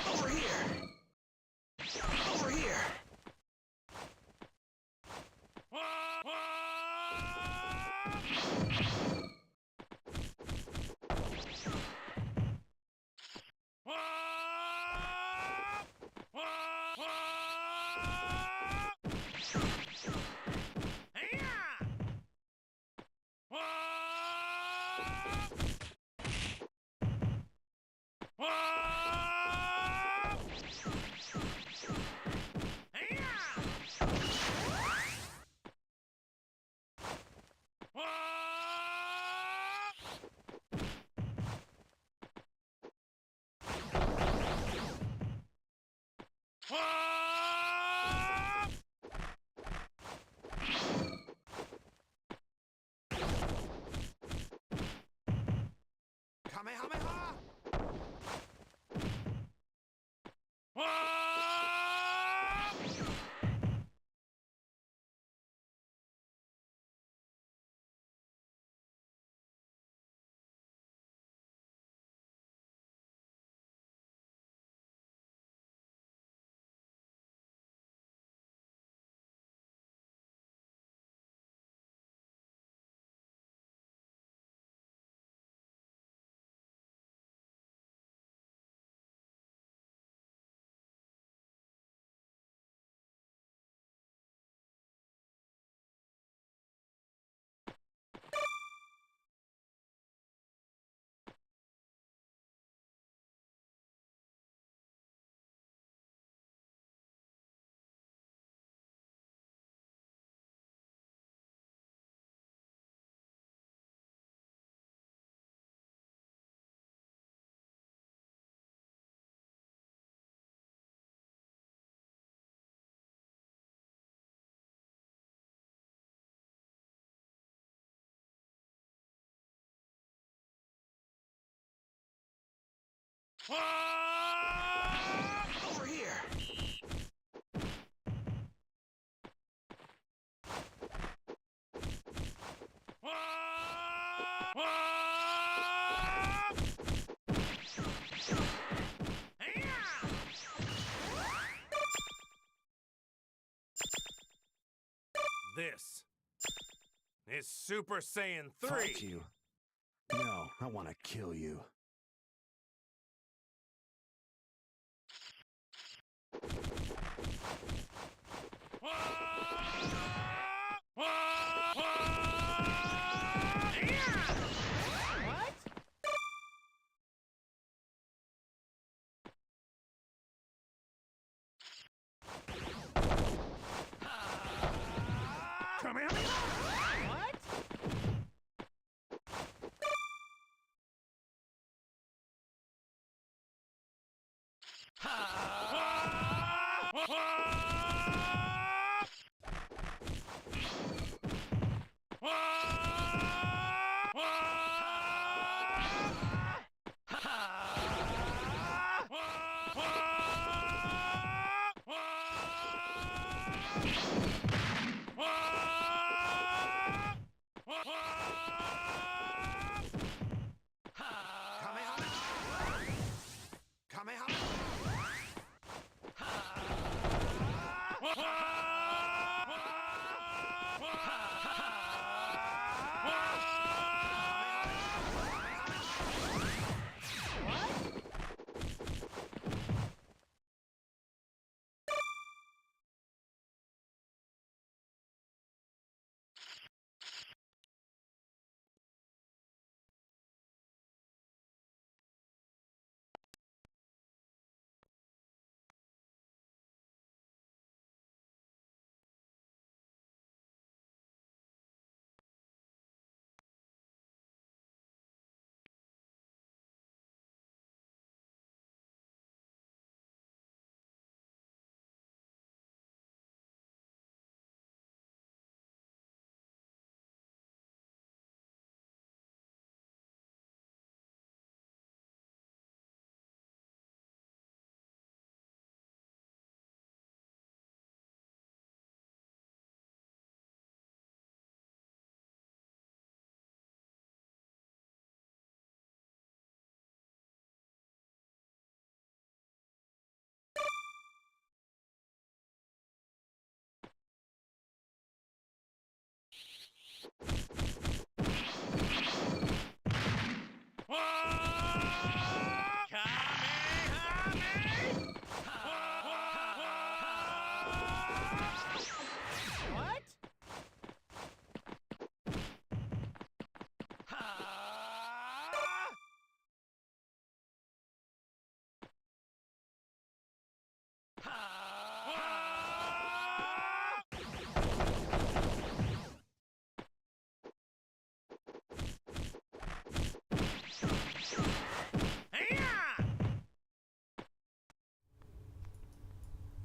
Over here! Over here! Kamehameha! Over here. This is Super Saiyan 3. Fight you. No, I want to kill you. Come here.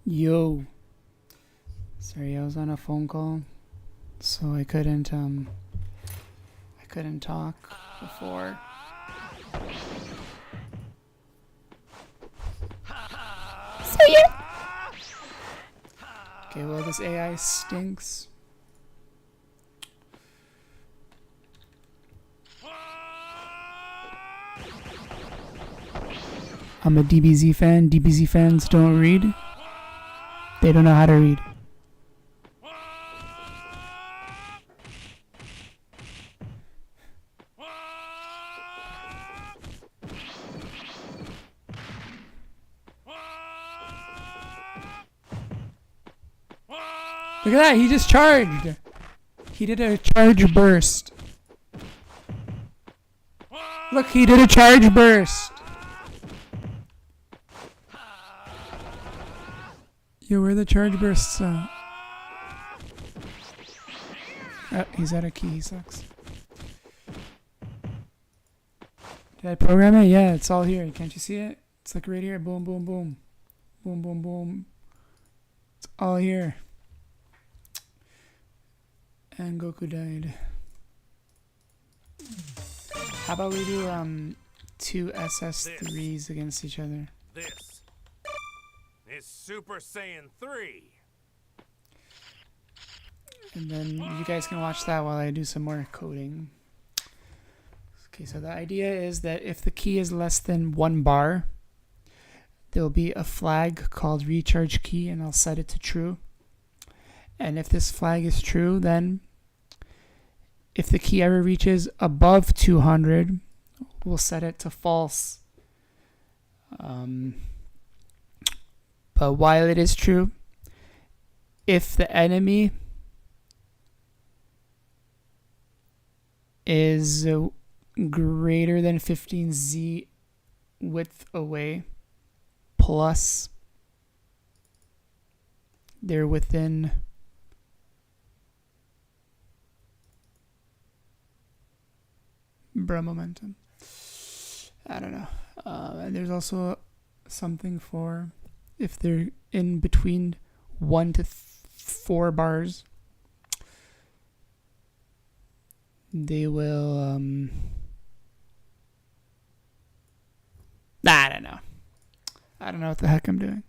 Yo. Sorry, I was on a phone call, so I couldn't talk before. So yeah. Okay, well, this AI stinks. I'm a DBZ fan. DBZ fans don't read. They don't know how to read. Look at that, he just charged. He did a charge burst. Look, he did a charge burst. Yo, where are the charge bursts at? He's out of key, he sucks. Did I program it? Yeah, it's all here. Can't you see it? It's like right here. Boom, boom, boom. Boom, boom, boom. It's all here. And Goku died. How about we do two SS3s against each other. This is Super Saiyan 3. And then you guys can watch that while I do some more coding. Okay, so the idea is that if the key is less than 1 bar, there'll be a flag called recharge key, and I'll set it to true. And if this flag is true, then if the key ever reaches above 200, we'll set it to false. But while it is true, if the enemy is greater than 15Z width away, plus they're within bra momentum. I don't know. And there's also something for if they're in between 1 to 4 bars, they will I don't know. I don't know what the heck I'm doing.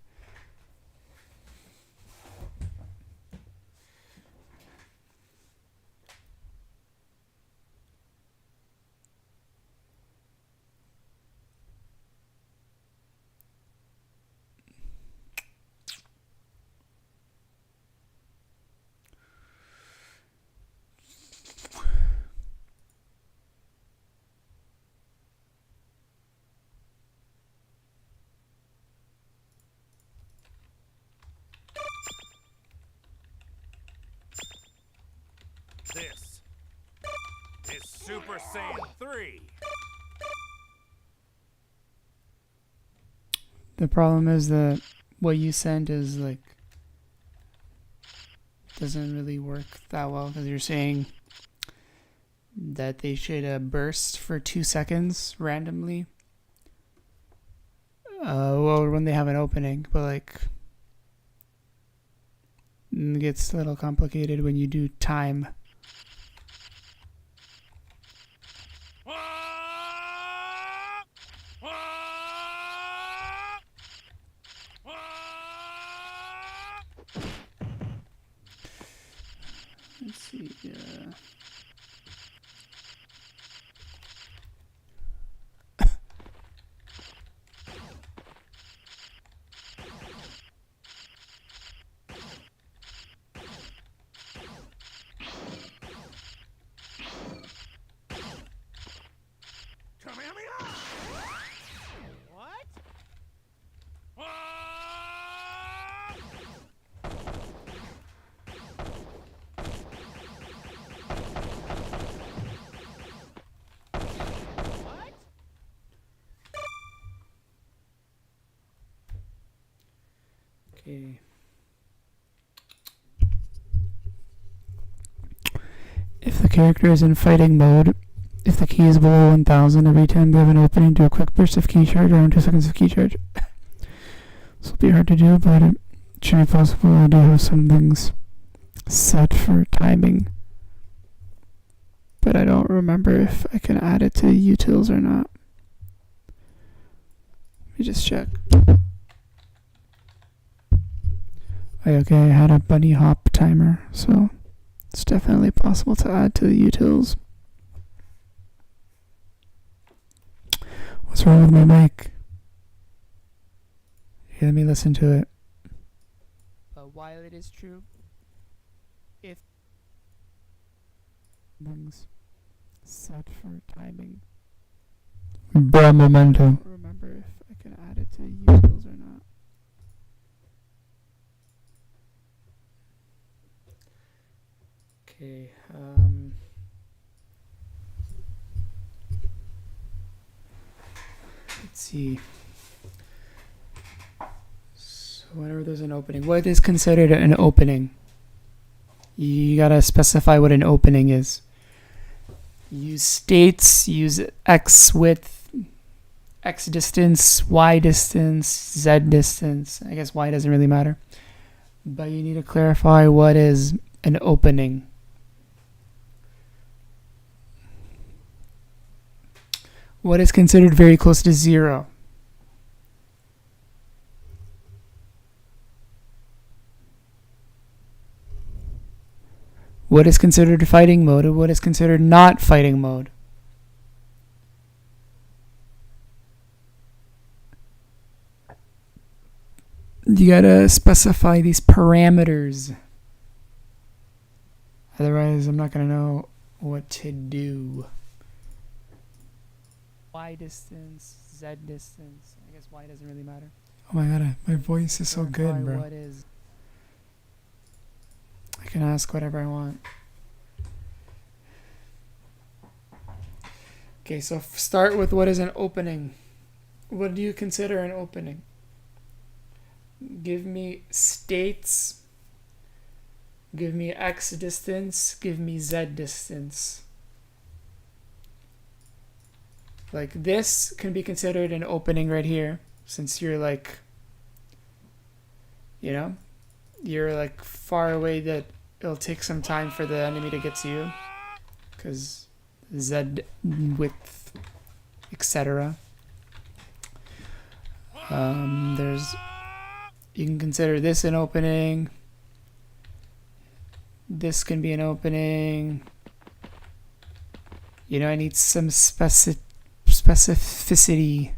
This is Super Saiyan 3. The problem is that what you sent is like doesn't really work that well because you're saying that they should burst for 2 seconds randomly. Well, when they have an opening, but like it gets a little complicated when you do time. Let's see. What? Okay. If the character is in fighting mode, if the key is below 1000, every time they have an opening, do a quick burst of key charge, around 2 seconds of key charge. This will be hard to do, but it should be possible. I do have some things set for timing, but I don't remember if I can add it to utils or not. Let me just check. Okay, I had a bunny hop timer, so it's definitely possible to add to the utils. What's wrong with my mic? Here, let me listen to it. But while it is true, if things set for timing, bra momentum. I don't remember if I can add it to utils or not. Okay, let's see. So whenever there's an opening, what is considered an opening? You gotta specify what an opening is. Use states, use X width, X distance, Y distance, Z distance. I guess Y doesn't really matter. But you need to clarify what is an opening. What is considered very close to 0? What is considered fighting mode and what is considered not fighting mode? You gotta specify these parameters. Otherwise, I'm not gonna know what to do. Y distance, Z distance. I guess Y doesn't really matter. Oh my god, my voice is so good, bro. What is? I can ask whatever I want. Okay, so start with what is an opening. What do you consider an opening? Give me states. Give me X distance. Give me Z distance. Like this can be considered an opening right here, since you're like, you know, you're like far away that it'll take some time for the enemy to get to you, because Z width, etc. You can consider this an opening. This can be an opening. You know, I need some specificity.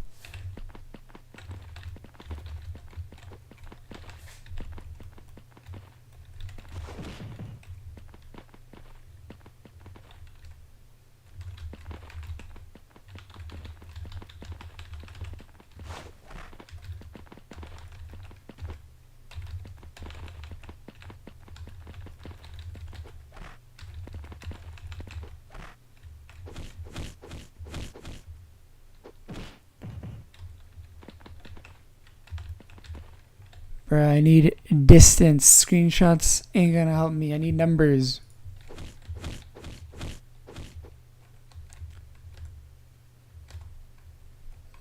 Bruh, I need distance. Screenshots ain't gonna help me. I need numbers.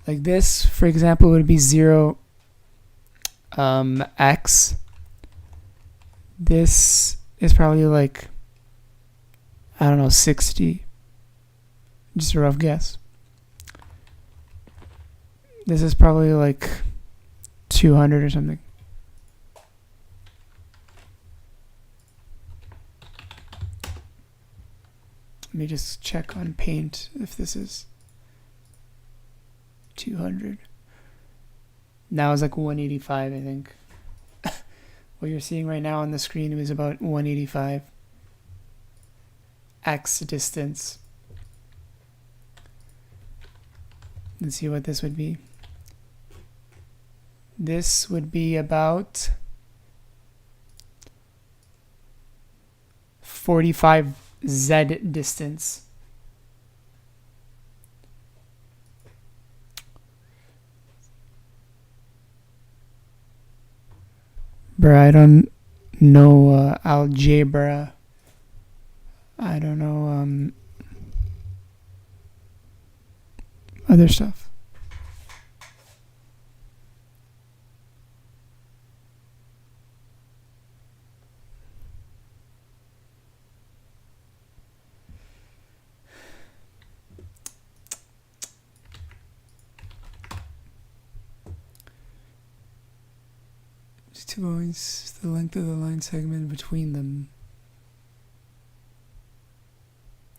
Like this, for example, would be 0 X. This is probably like, I don't know, 60. Just a rough guess. This is probably like 200 or something. Let me just check on Paint if this is 200. Now it's like 185, I think. What you're seeing right now on the screen is about 185. X distance. Let's see what this would be. This would be about 45 Z distance. Bruh, I don't know algebra. I don't know other stuff. Two points, the length of the line segment between them.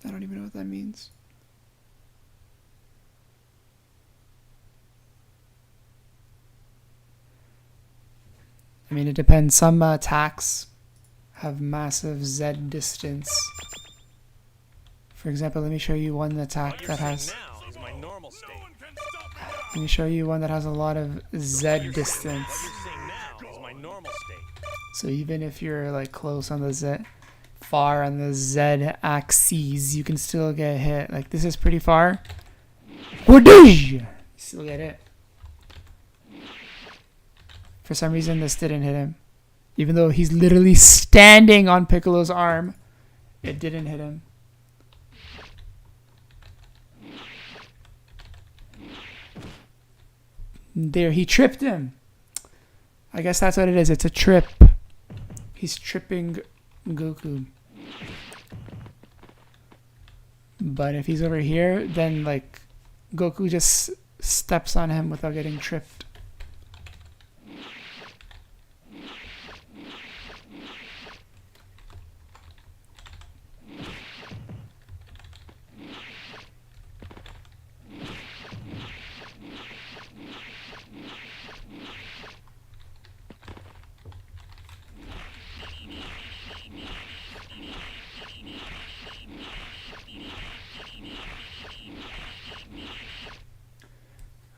I don't even know what that means. I mean, it depends. Some attacks have massive Z distance. For example, let me show you one attack that has... Let me show you one that has a lot of Z distance. So even if you're like close on the Z, far on the Z axes, you can still get hit. Like this is pretty far. You still get hit. For some reason, this didn't hit him. Even though he's literally standing on Piccolo's arm, it didn't hit him. There, he tripped him. I guess that's what it is. It's a trip. He's tripping Goku. But if he's over here, then like Goku just steps on him without getting tripped.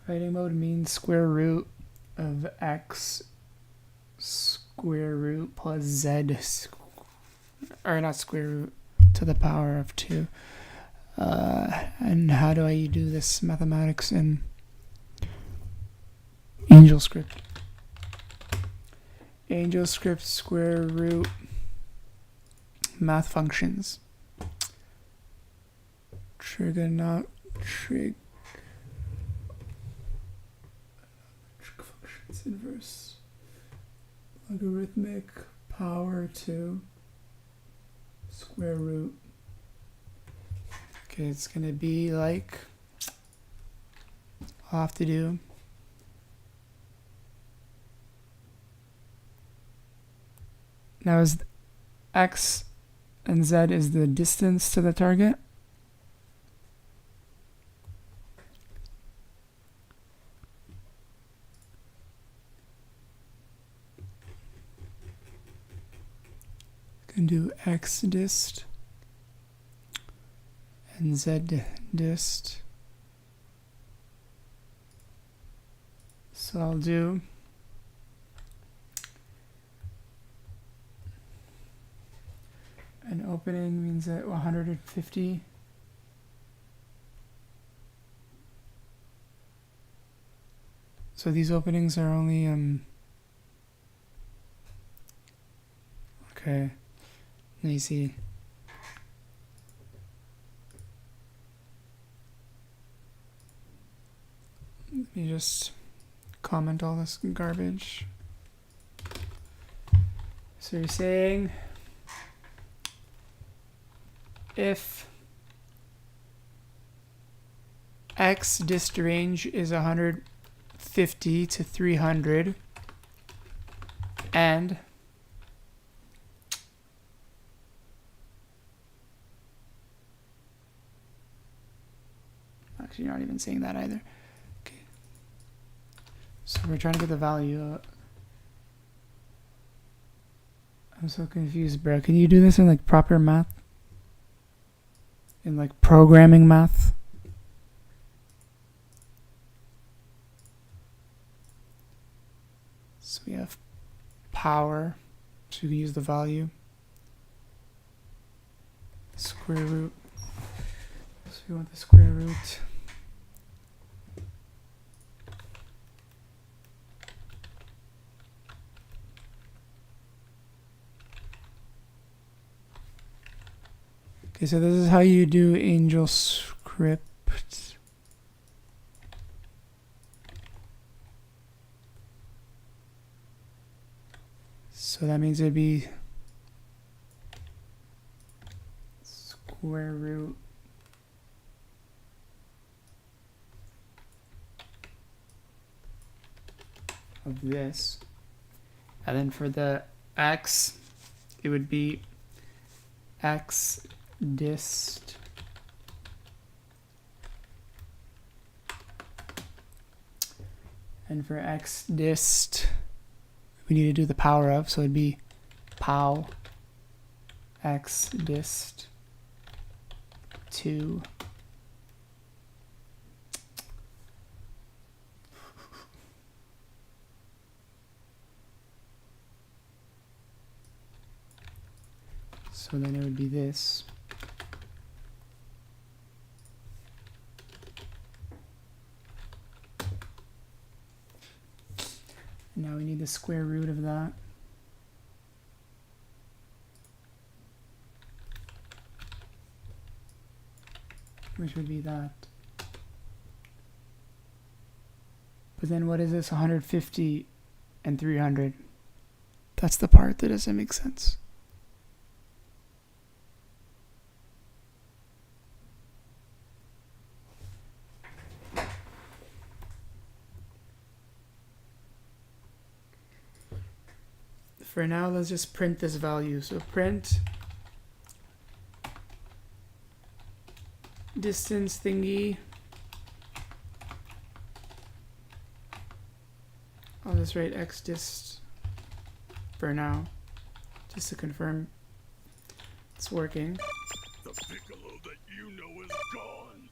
Fighting mode means square root of x square root plus z, or not square root, to the power of 2. And how do I do this mathematics in AngelScript? AngelScript square root math functions. Trigonometric functions inverse logarithmic power 2 square root. Okay, it's gonna be like, I'll have to do now is x and z is the distance to the target. Can do x dist and z dist. So I'll do an opening means that 150. So these openings are only okay. Let me see. Let me just comment all this garbage. So you're saying if x dist range is 150 to 300 and actually you're not even saying that either. Okay. So we're trying to get the value. I'm so confused, bro. Can you do this in like proper math? In like programming math? So we have power, so you can use the value. Square root. So we want the square root. Okay, so this is how you do AngelScript. So that means it'd be square root of this. And then for the x, it would be x dist and for x dist we need to do the power of, so it'd be pow x dist 2 so then it would be this. Now we need the square root of that. Which would be that. But then what is this? 150 and 300. That's the part that doesn't make sense. for now, let's just print this value. So print distance thingy. I'll just write xdist for now, just to confirm it's working. The Piccolo that you know is gone.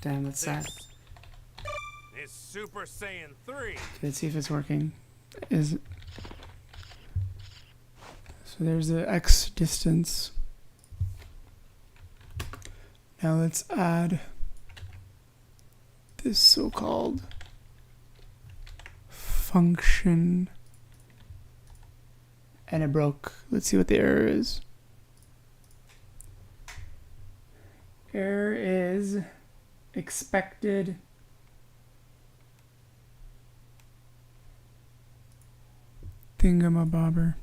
Damn, that's sad. This is Super Saiyan 3. Okay, let's see if it's working. So there's the x distance. Now let's add this so-called function. And it broke. Let's see what the error is. Error is expected thingamabobber.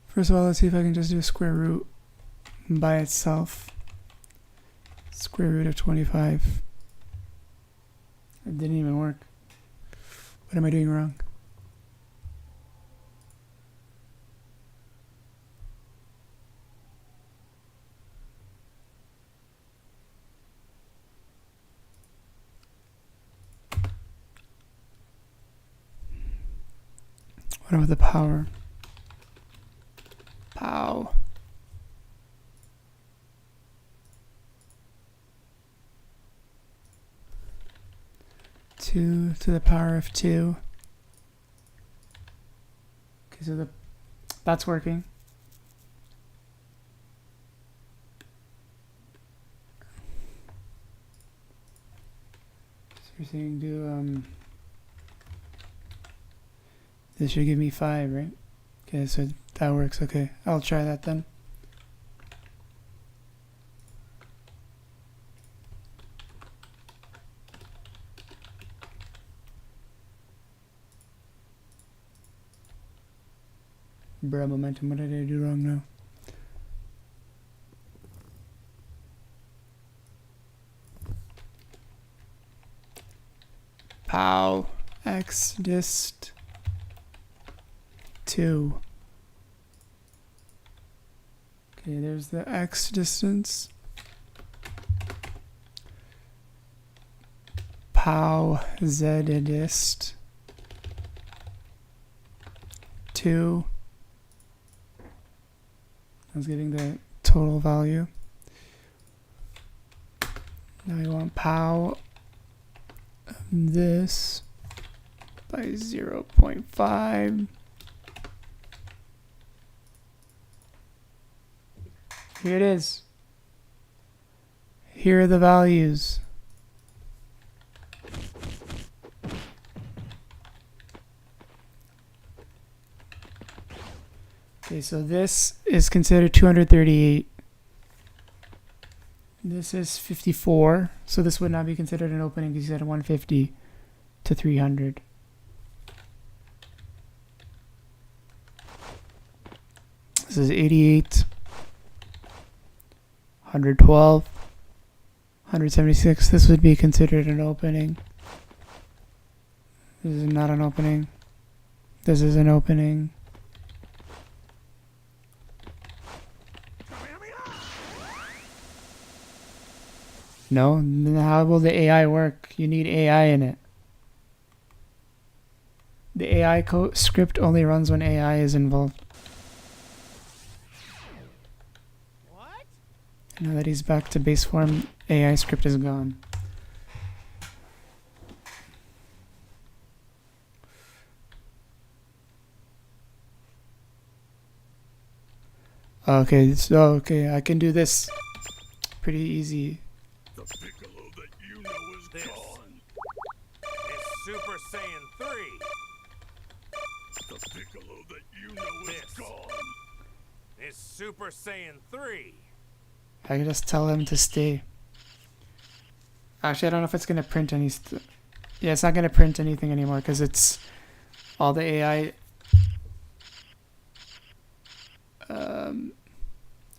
First of all, let's see if I can just do square root by itself. Square root of 25. It didn't even work. What am I doing wrong? What about the power? Pow. Two to the power of 2. Okay, so that's working. So you're saying do this should give me 5, right? Okay, so that works. Okay, I'll try that then. Bruh, momentum, what did I do wrong now? Pow, x dist 2. Okay, there's the x distance. Pow z dist 2. I was getting the total value. Now I want pow this by 0.5. Here it is. Here are the values. Okay, so this is considered 238. This is 54. So this would not be considered an opening because you said 150 to 300. This is 88. 112, 176. This would be considered an opening. This is not an opening. This is an opening. No? Then how will the AI work? You need AI in it. The AI script only runs when AI is involved. Now that he's back to base form, AI script is gone. Okay, so I can do this pretty easy. The Piccolo that you know is This gone. is Super Saiyan 3. The Piccolo that you know is This gone. is Super Saiyan 3. I can just tell him to stay. Actually, I don't know if it's going to print any... yeah, it's not going to print anything anymore because it's all the AI...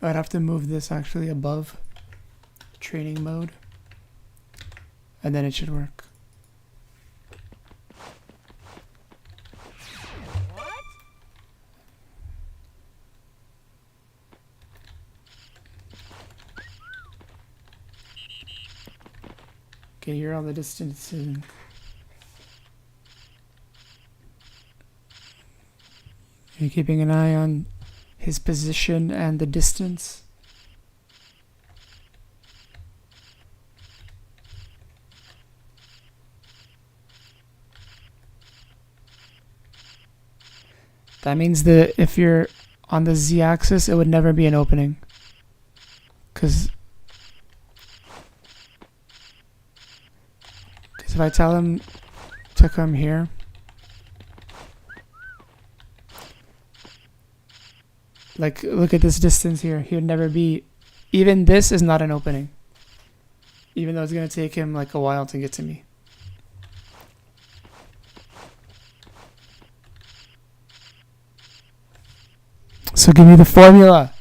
I'd have to move this actually above training mode. And then it should work. Okay, here are all the distances. You're keeping an eye on his position and the distance. That means that if you're on the z-axis, it would never be an opening. Because if I tell him to come here, like, look at this distance here. He would never be... Even this is not an opening. Even though it's going to take him like a while to get to me. So give me the formula.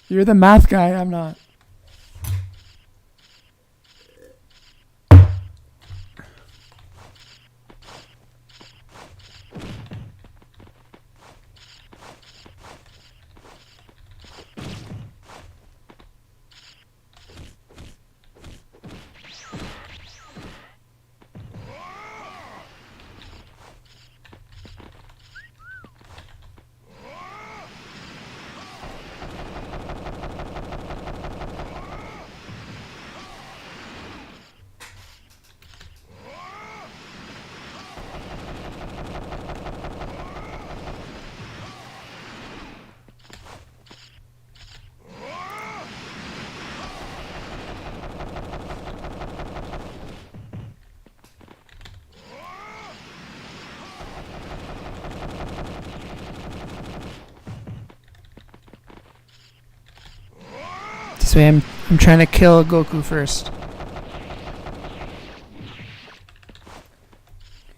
You're the math guy, I'm not. This way I'm trying to kill Goku first.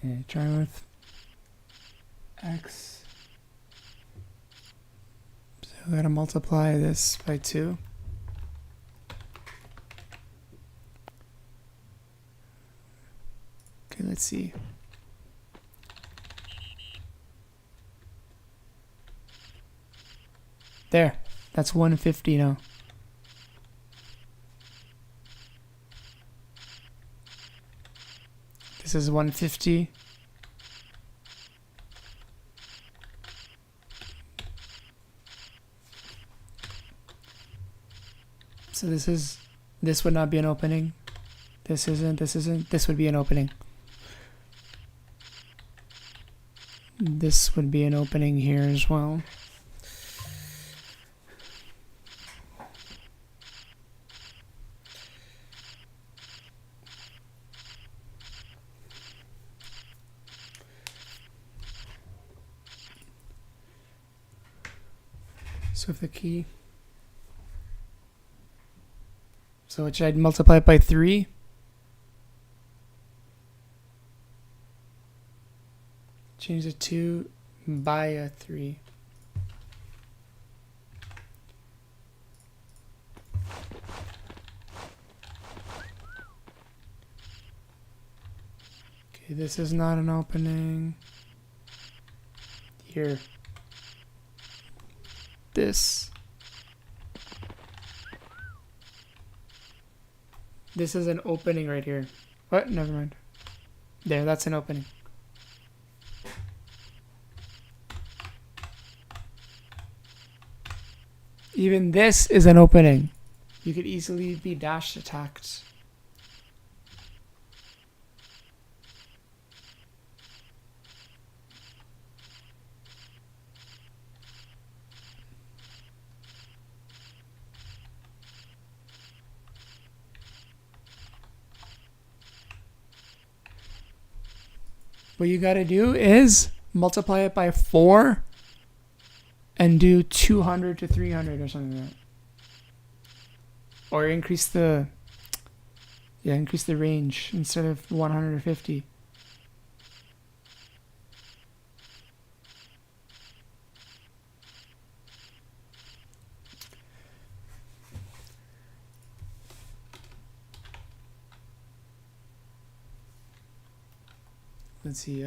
Okay, try with X. So we gotta multiply this by 2. Okay, let's see. There. That's 150 now. This is 150. So this would not be an opening. This isn't, this would be an opening. This would be an opening here as well. So if the key, so which I'd multiply it by 3. Change the 2 by a 3. Okay, this is not an opening. Here. This is an opening right here. What? Never mind. There, that's an opening. Even this is an opening. You could easily be dash attacked. What you gotta do is multiply it by 4 and do 200 to 300 or something like that. Or increase the range instead of 150. Let's see,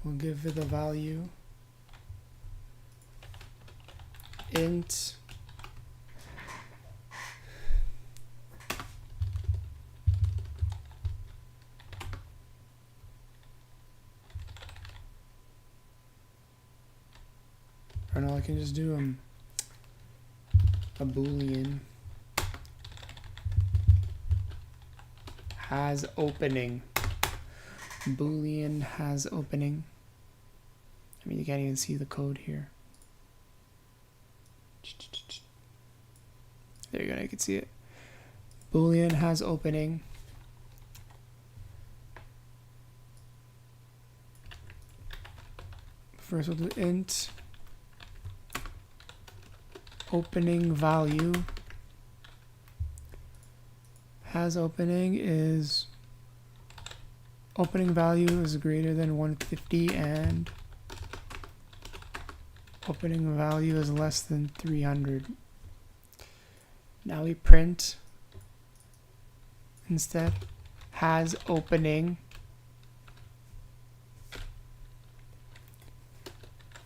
we'll give it a value. int or no, I can just do a boolean has opening. Boolean has opening. I mean, you can't even see the code here. There you go, you can see it. Boolean has opening. First we'll do int opening value. Has opening is opening value is greater than 150 and opening value is less than 300. Now we print instead has opening,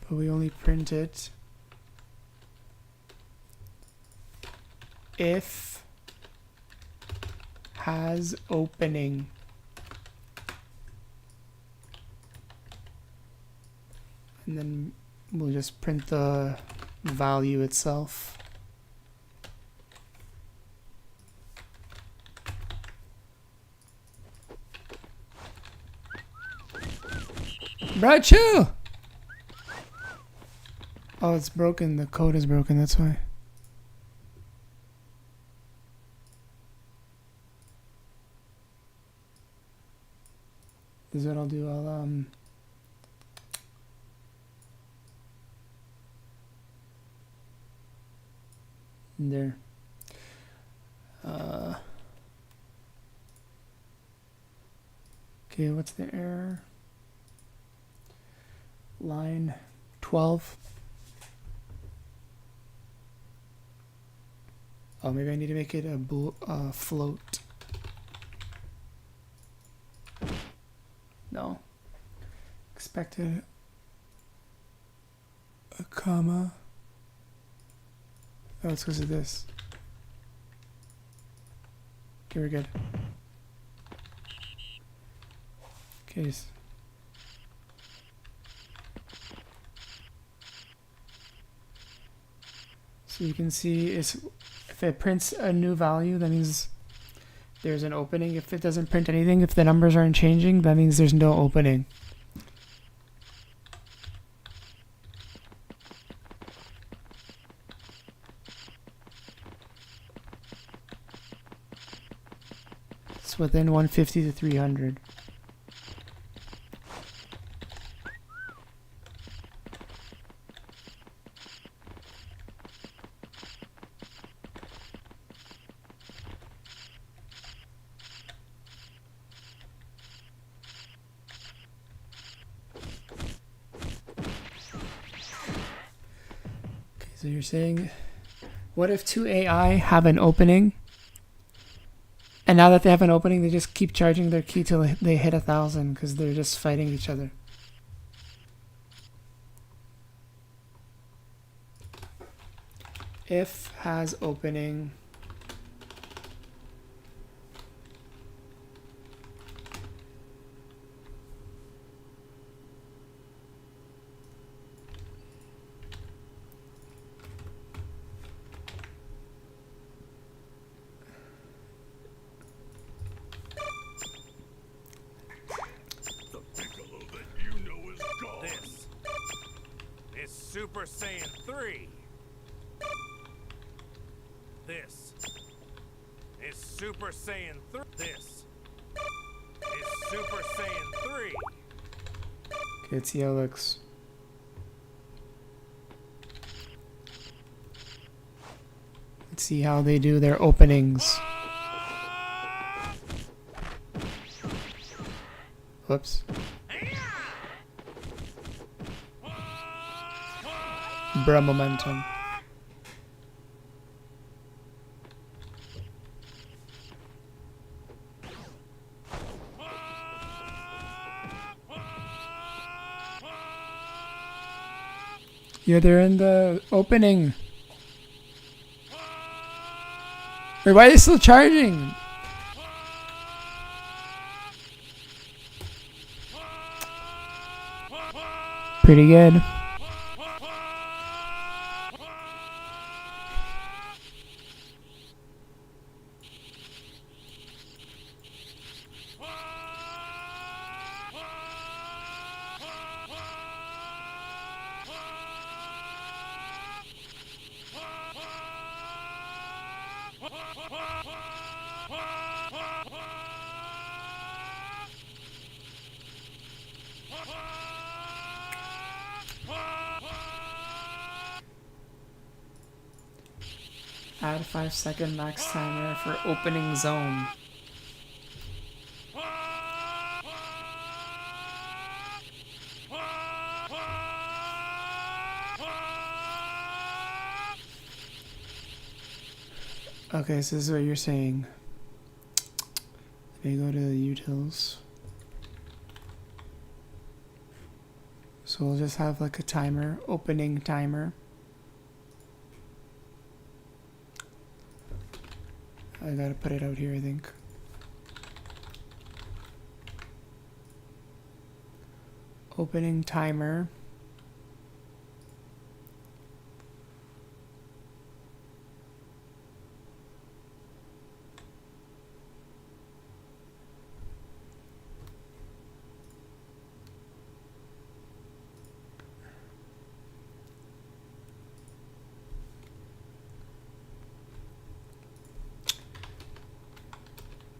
but we only print it if has opening. And then we'll just print the value itself. Bro, chill! Oh, it's broken. The code is broken, that's why. This is what I'll do. I'll there. Okay, what's the error? Line 12. Oh, maybe I need to make it a float. No. Expected a comma. Oh, it's because of this. Okay, we're good. Okay. So you can see it's, if it prints a new value, that means there's an opening. If it doesn't print anything, if the numbers aren't changing, that means there's no opening. It's within 150 to 300. So you're saying, what if two AI have an opening, and now that they have an opening, they just keep charging their key till they hit 1,000 because they're just fighting each other? If has opening Super Saiyan 3. This is Super Saiyan 3. This is Super Saiyan 3. Okay, let's see how it looks. Let's see how they do their openings. Whoops. Bruh, momentum. Yeah, they're in the opening. Wait, why are they still charging? Pretty good. Add 5-second max timer for opening zone. Okay, so this is what you're saying. Let me go to the utils. So we'll just have like a timer, opening timer. I gotta put it out here, I think. Opening timer.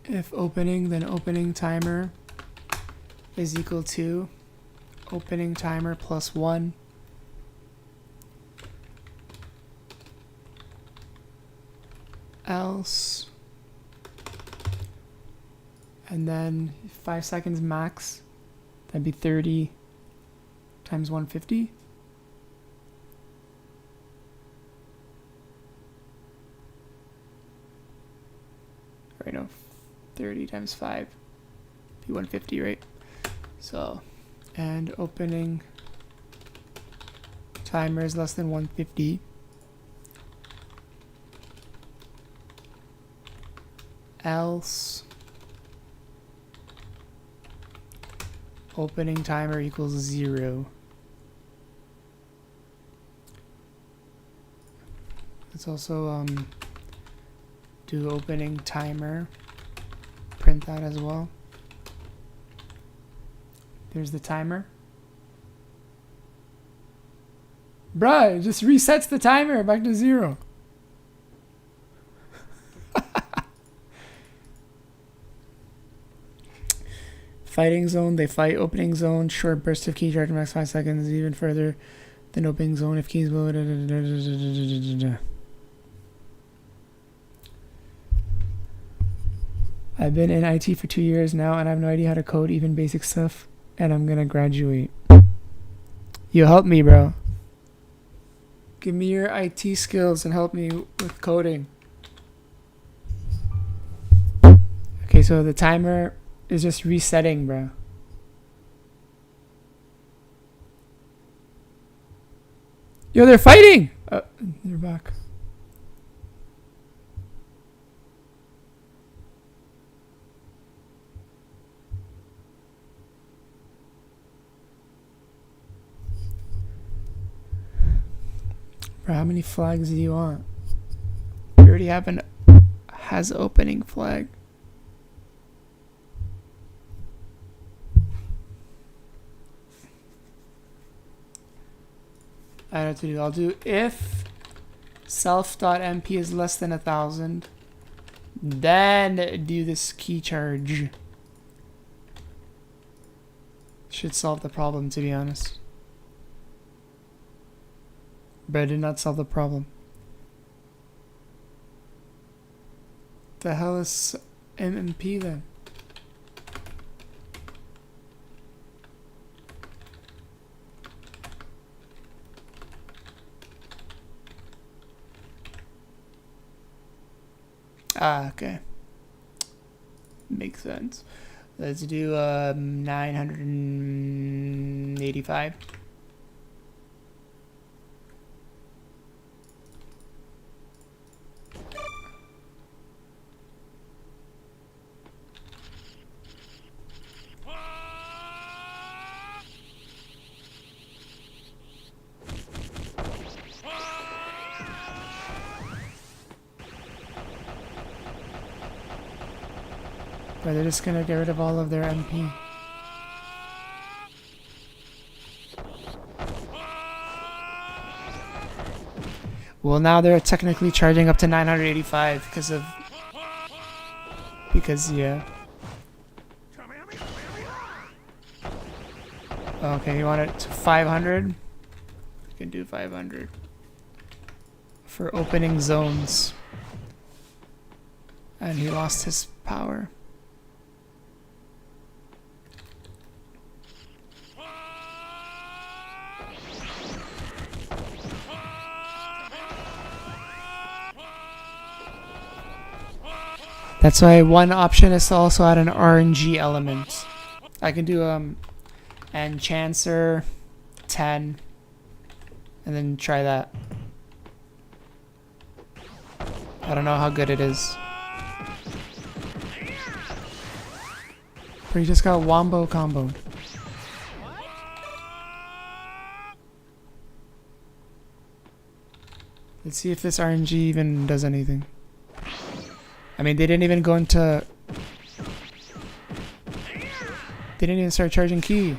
If opening, then opening timer is equal to opening timer plus 1. Else, and then 5 seconds max, that'd be 30 times 150. Right, no, 30 times 5 be 150, right? So, and opening timer is less than 150. Else opening timer equals 0. Let's also do opening timer. Print that as well. There's the timer. Bruh, it just resets the timer back to 0. Fighting zone, they fight. Opening zone, short burst of key charge, max 5 seconds, even further than opening zone if keys below. I've been in IT for 2 years now, and I have no idea how to code even basic stuff, and I'm gonna graduate. You help me, bro. Give me your IT skills and help me with coding. Okay, so the timer is just resetting, bro. Yo, they're fighting! They're back. Bro, how many flags do you want? We already have an has opening flag. I don't have to do. I'll do if self.mp is less than 1,000, then do this key charge. Should solve the problem, to be honest. But I did not solve the problem. The hell is MMP then? Ah, okay. Makes sense. Let's do 985. Or they're just gonna get rid of all of their MP. Well, now they're technically charging up to 985 because yeah. Okay, you want it to 500? You can do 500 for opening zones. And he lost his power. That's why one option is to also add an RNG element. I can do Enchancer 10 and then try that. I don't know how good it is. But he just got wombo combo. Let's see if this RNG even does anything. I mean, they didn't even go into... They didn't even start charging key.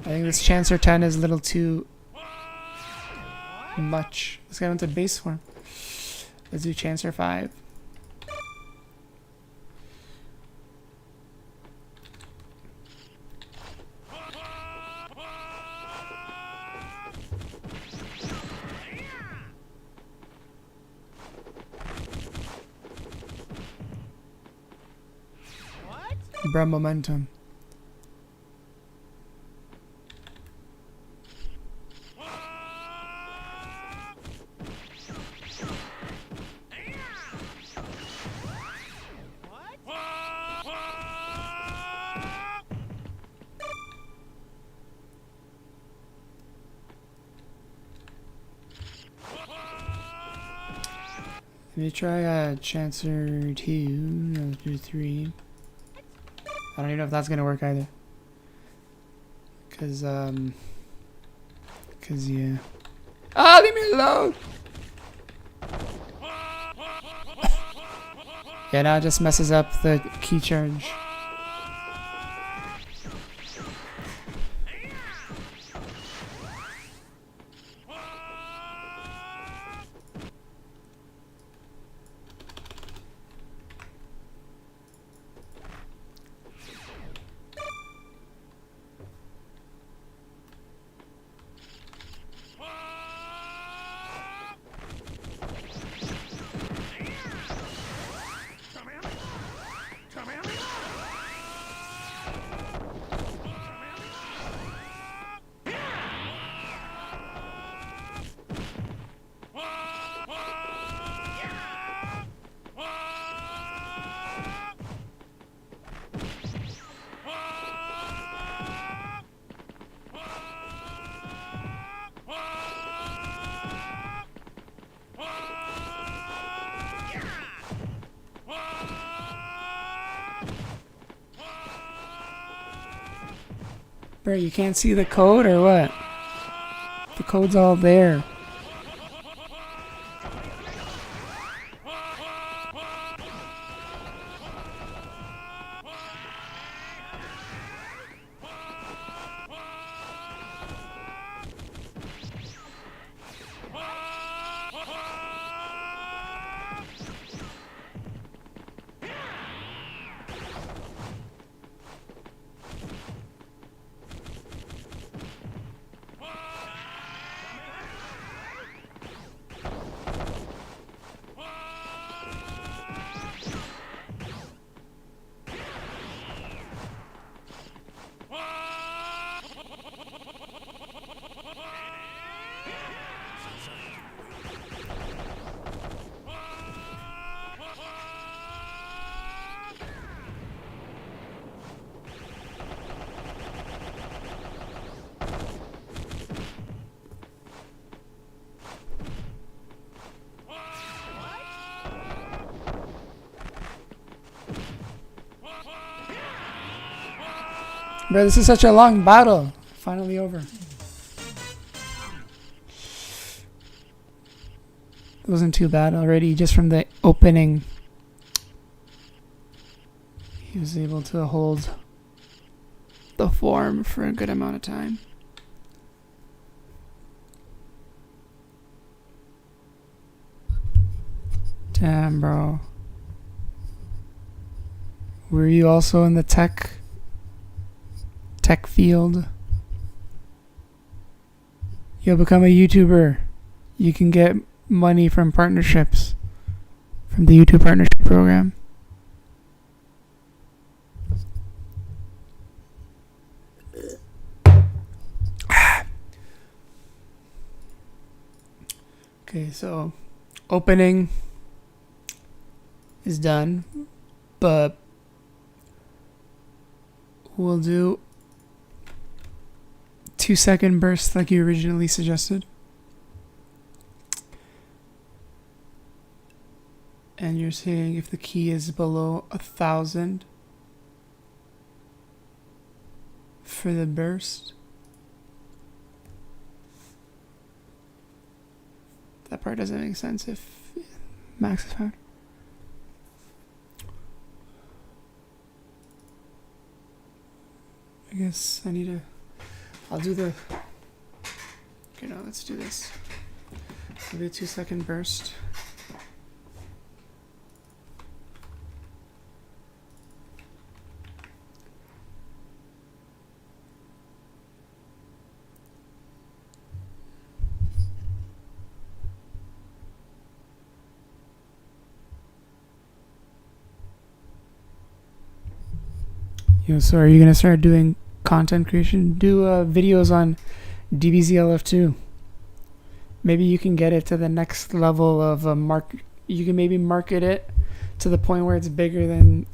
I think this Chancer 10 is a little too much. Let's get into base form. Let's do Chancer 5. Bruh, momentum. Let me try Chancer 2, no, do 3. I don't even know if that's gonna work either. Cause yeah. Ah, leave me alone! Yeah, now it just messes up the key charge. Bro, you can't see the code or what? The code's all there. Bro, this is such a long battle. finally over. It wasn't too bad already, just from the opening. He was able to hold the form for a good amount of time. Damn, bro. Were you also in the tech field? You'll become a YouTuber. You can get money from partnerships, from the YouTube partnership program. Okay, so opening is done, but we'll do 2-second bursts like you originally suggested. And you're saying if the key is below 1,000 for the burst. That part doesn't make sense if max is found. I guess I need to... I'll do the... Okay, no, let's do this. I'll do a 2-second burst. So are you going to start doing content creation? Do videos on DBZLF2. Maybe you can get it to the next level of you can maybe market it to the point where it's bigger than,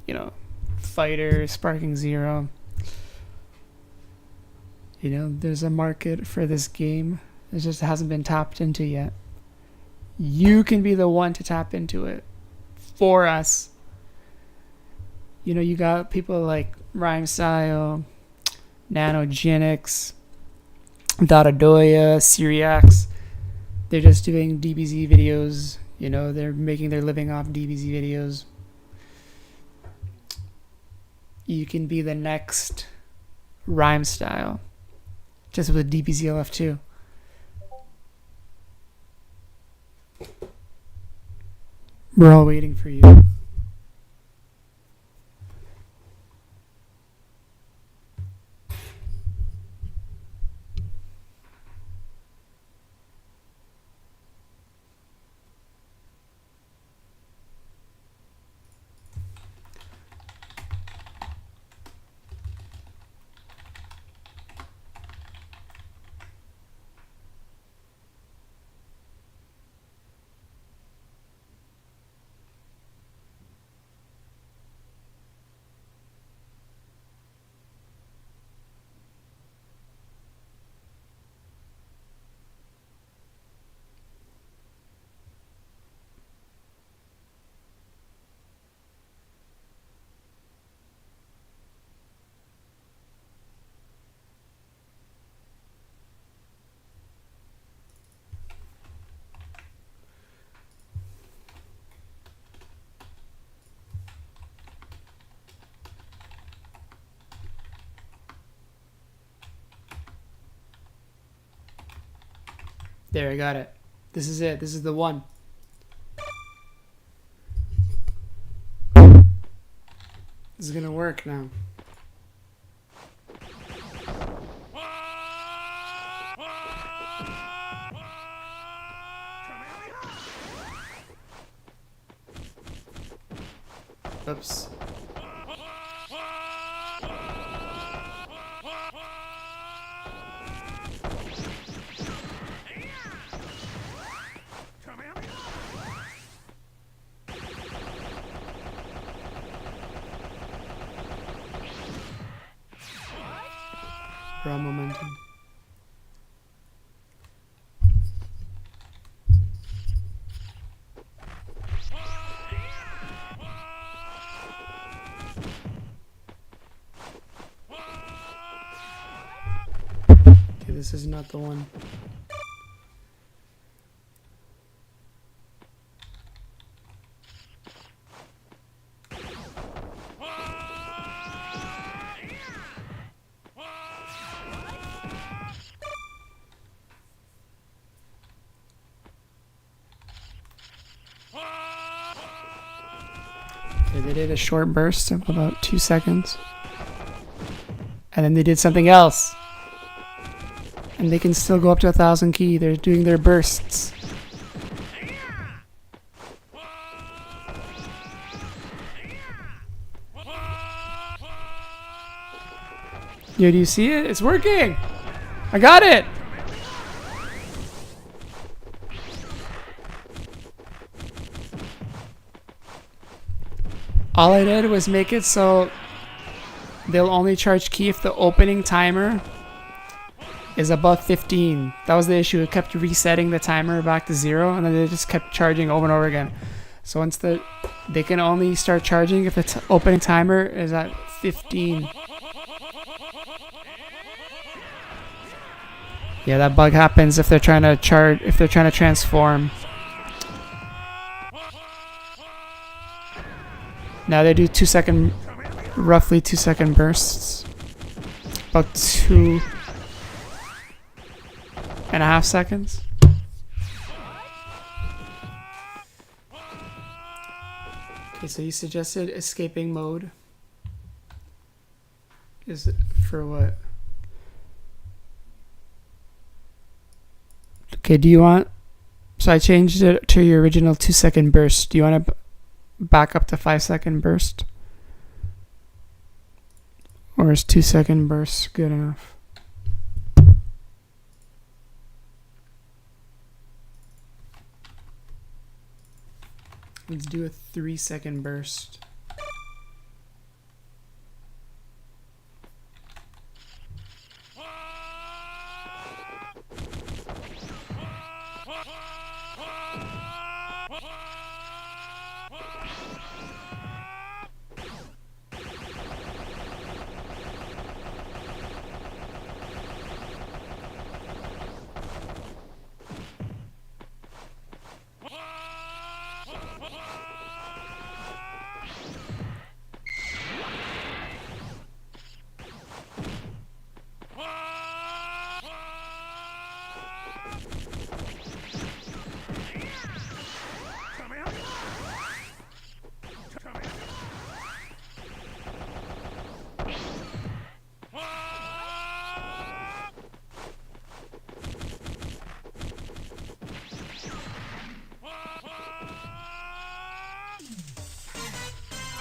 Fighter, Sparking Zero. There's a market for this game. It just hasn't been tapped into yet. You can be the one to tap into it for us. You got people like Rhyme Style, Nanogenics, Datadoya, Syriax. They're just doing DBZ videos. They're making their living off DBZ videos. You can be the next Rhyme Style, just with DBZLF2. We're all waiting for you. There, I got it. This is it. This is the one. This is gonna work now. Oops. Raw momentum. this is not the one. They did a short burst of about 2 seconds. And then they did something else. And they can still go up to 1,000 ki. They're doing their bursts. Yo, do you see it? It's working! I got it! All I did was make it so they'll only charge ki if the opening timer is above 15. That was the issue. It kept resetting the timer back to 0, and then they just kept charging over and over again. So once they can only start charging if the opening timer is at 15. Yeah, that bug happens if they're trying to transform. Now they do roughly 2 second bursts. About 2.5 seconds. Okay, so you suggested escaping mode. Is it for what? Okay, do you want... So I changed it to your original 2 second burst. Do you want to back up to 5 second burst? Or is 2 second burst good enough? Let's do a 3 second burst.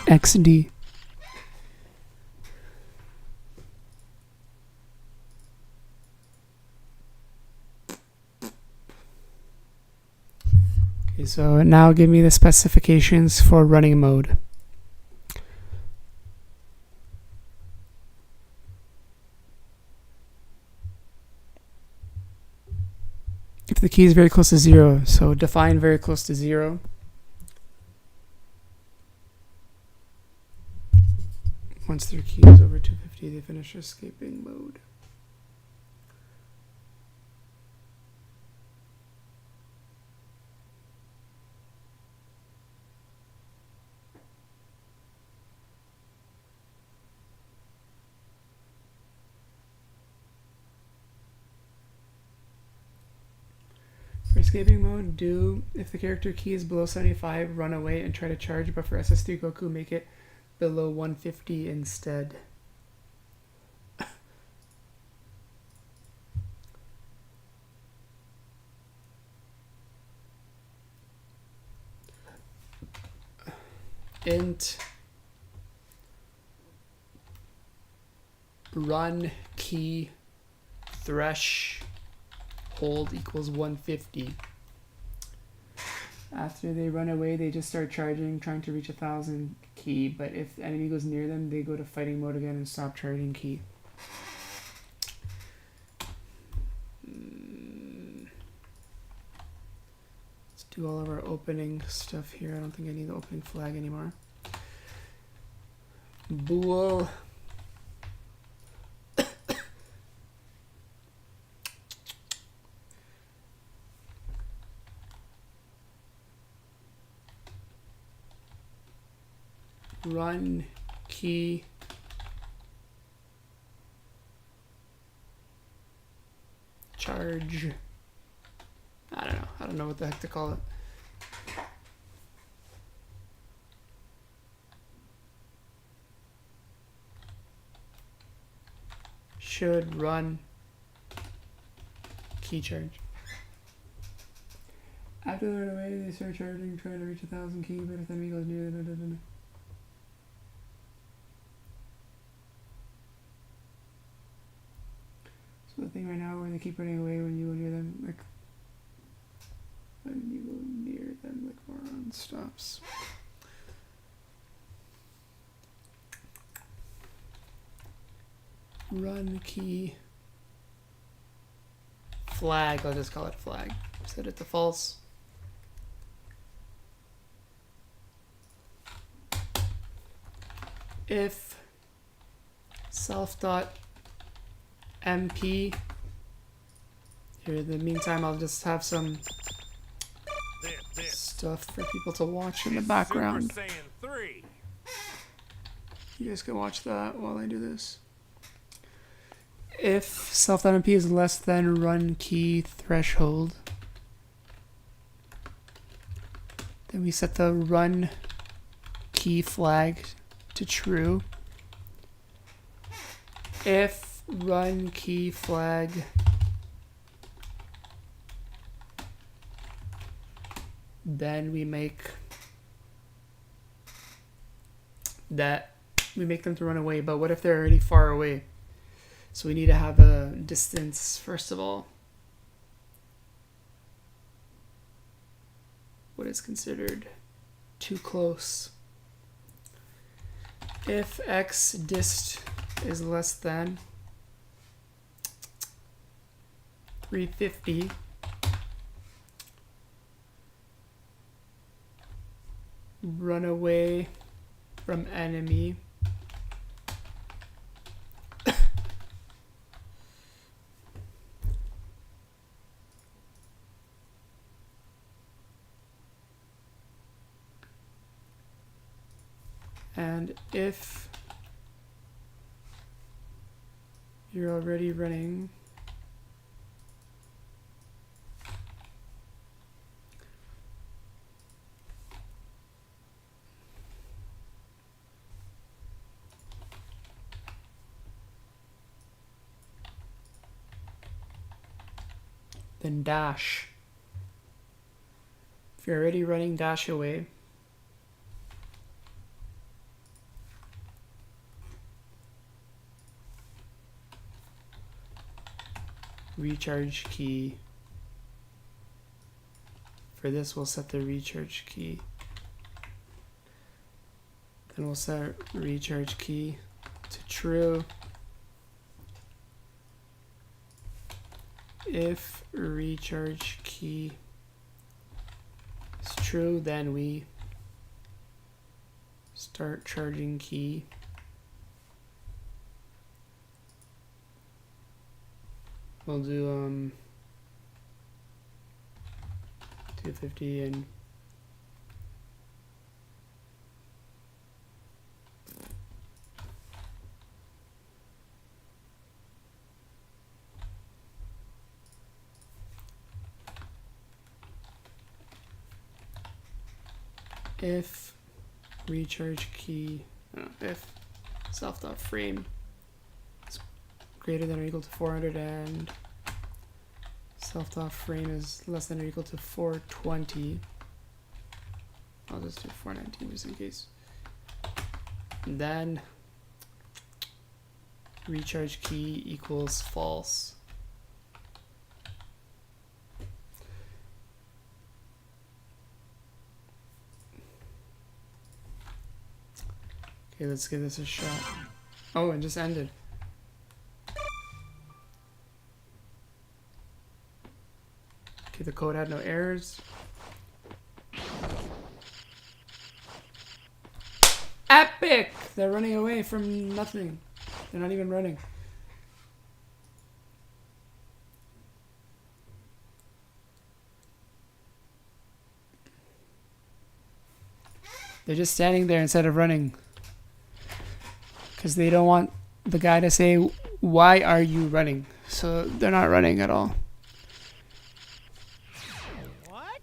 XD. Okay, so now give me the specifications for running mode. If the key is very close to 0, so define very close to 0. Once their key is over 250, they finish escaping mode. For escaping mode, do if the character key is below 75, run away and try to charge, but for SS3 Goku, make it below 150 instead. Int run key thresh hold equals 150. After they run away, they just start charging, trying to reach 1,000 ki, but if the enemy goes near them, they go to fighting mode again and stop charging ki. Let's do all of our opening stuff here. I don't think I need the opening flag anymore. Bool run key charge. I don't know what the heck to call it. Should run key charge. After they're away, they start charging, trying to reach 1,000 key, but if the enemy goes near, So the thing right now where they keep running away when you go near them, like when you go near them, like moron stops. Run key flag. I'll just call it flag. Set it to false. If self.mp, here in the meantime I'll just have some stuff for people to watch in the background. Super Saiyan 3. You guys can watch that while I do this. If self.mp is less than run key threshold, then we set the run key flag to true. If run key flag then we make them to run away. But what if they're already far away? So we need to have a distance first of all. What is considered too close? If x dist is less than 350, run away from enemy. And if you're already running then dash. If you're already running, dash away. Recharge key. For this, we'll set the recharge key. Then we'll set recharge key to true. If recharge key is true, then we start charging key. We'll do 250 and if recharge key, if self.frame is greater than or equal to 400 and self.frame is less than or equal to 420, I'll just do 419 just in case. And then recharge key equals false. Okay, let's give this a shot. Oh, it just ended. Okay, the code had no errors. Epic! They're running away from nothing. They're not even running. They're just standing there instead of running. because they don't want the guy to say, why are you running? So they're not running at all. What?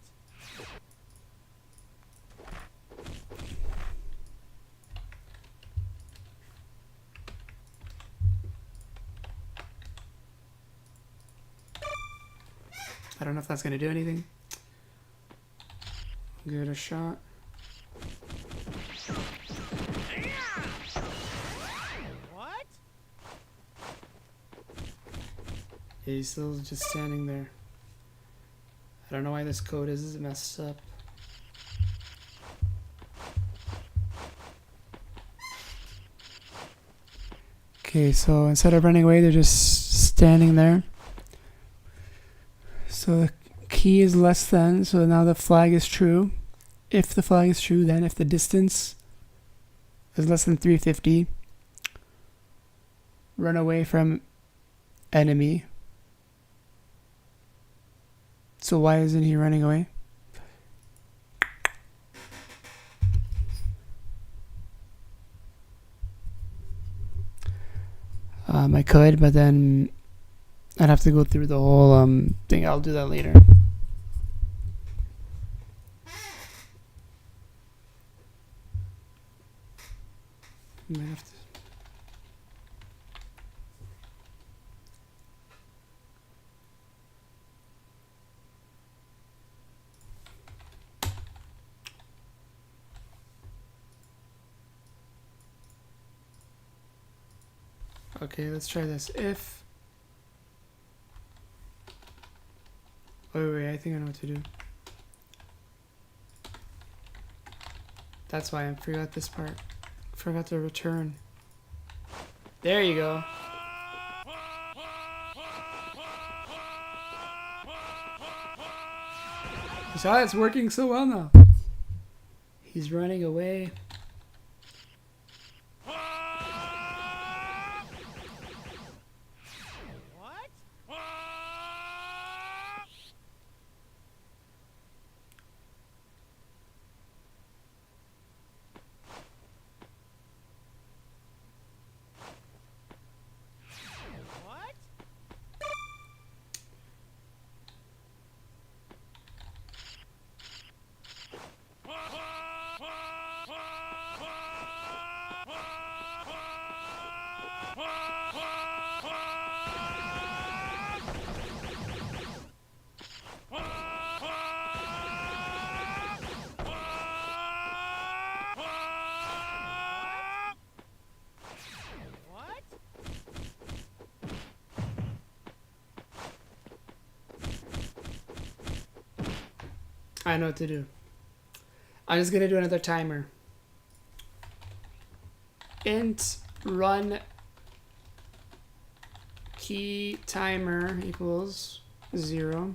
I don't know if that's going to do anything. Give it a shot. What? Yeah, he's still just standing there. I don't know why this code is messed up. Okay, so instead of running away, they're just standing there. So the key is less than, so now the flag is true. If the flag is true, then if the distance is less than 350, run away from enemy. So why isn't he running away? I could, but then I'd have to go through the whole thing. I'll do that later. I have to. Okay, let's try this. If... Wait, I think I know what to do. That's why I forgot this part. Forgot to return. There you go. You saw it's working so well now. He's running away. I know what to do. I'm just gonna do another timer. Int run key timer equals 0.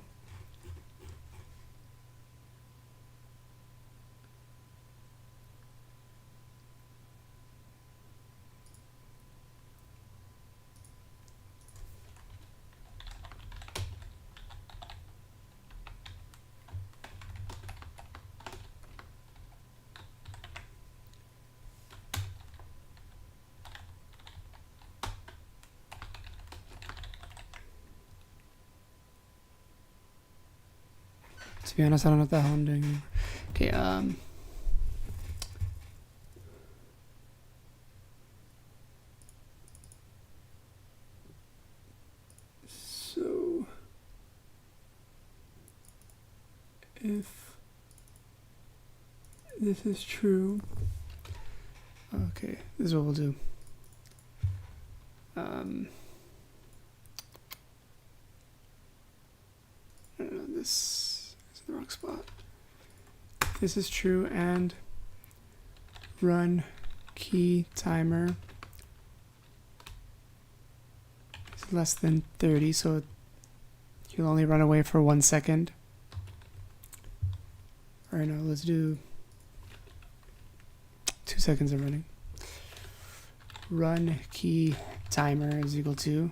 To be honest, I don't know what the hell I'm doing. Okay, so if this is true, okay, this is what we'll do. This is the wrong spot. This is true and run key timer is less than 30, so you'll only run away for 1 second. Alright, no, let's do 2 seconds of running. Run key timer is equal to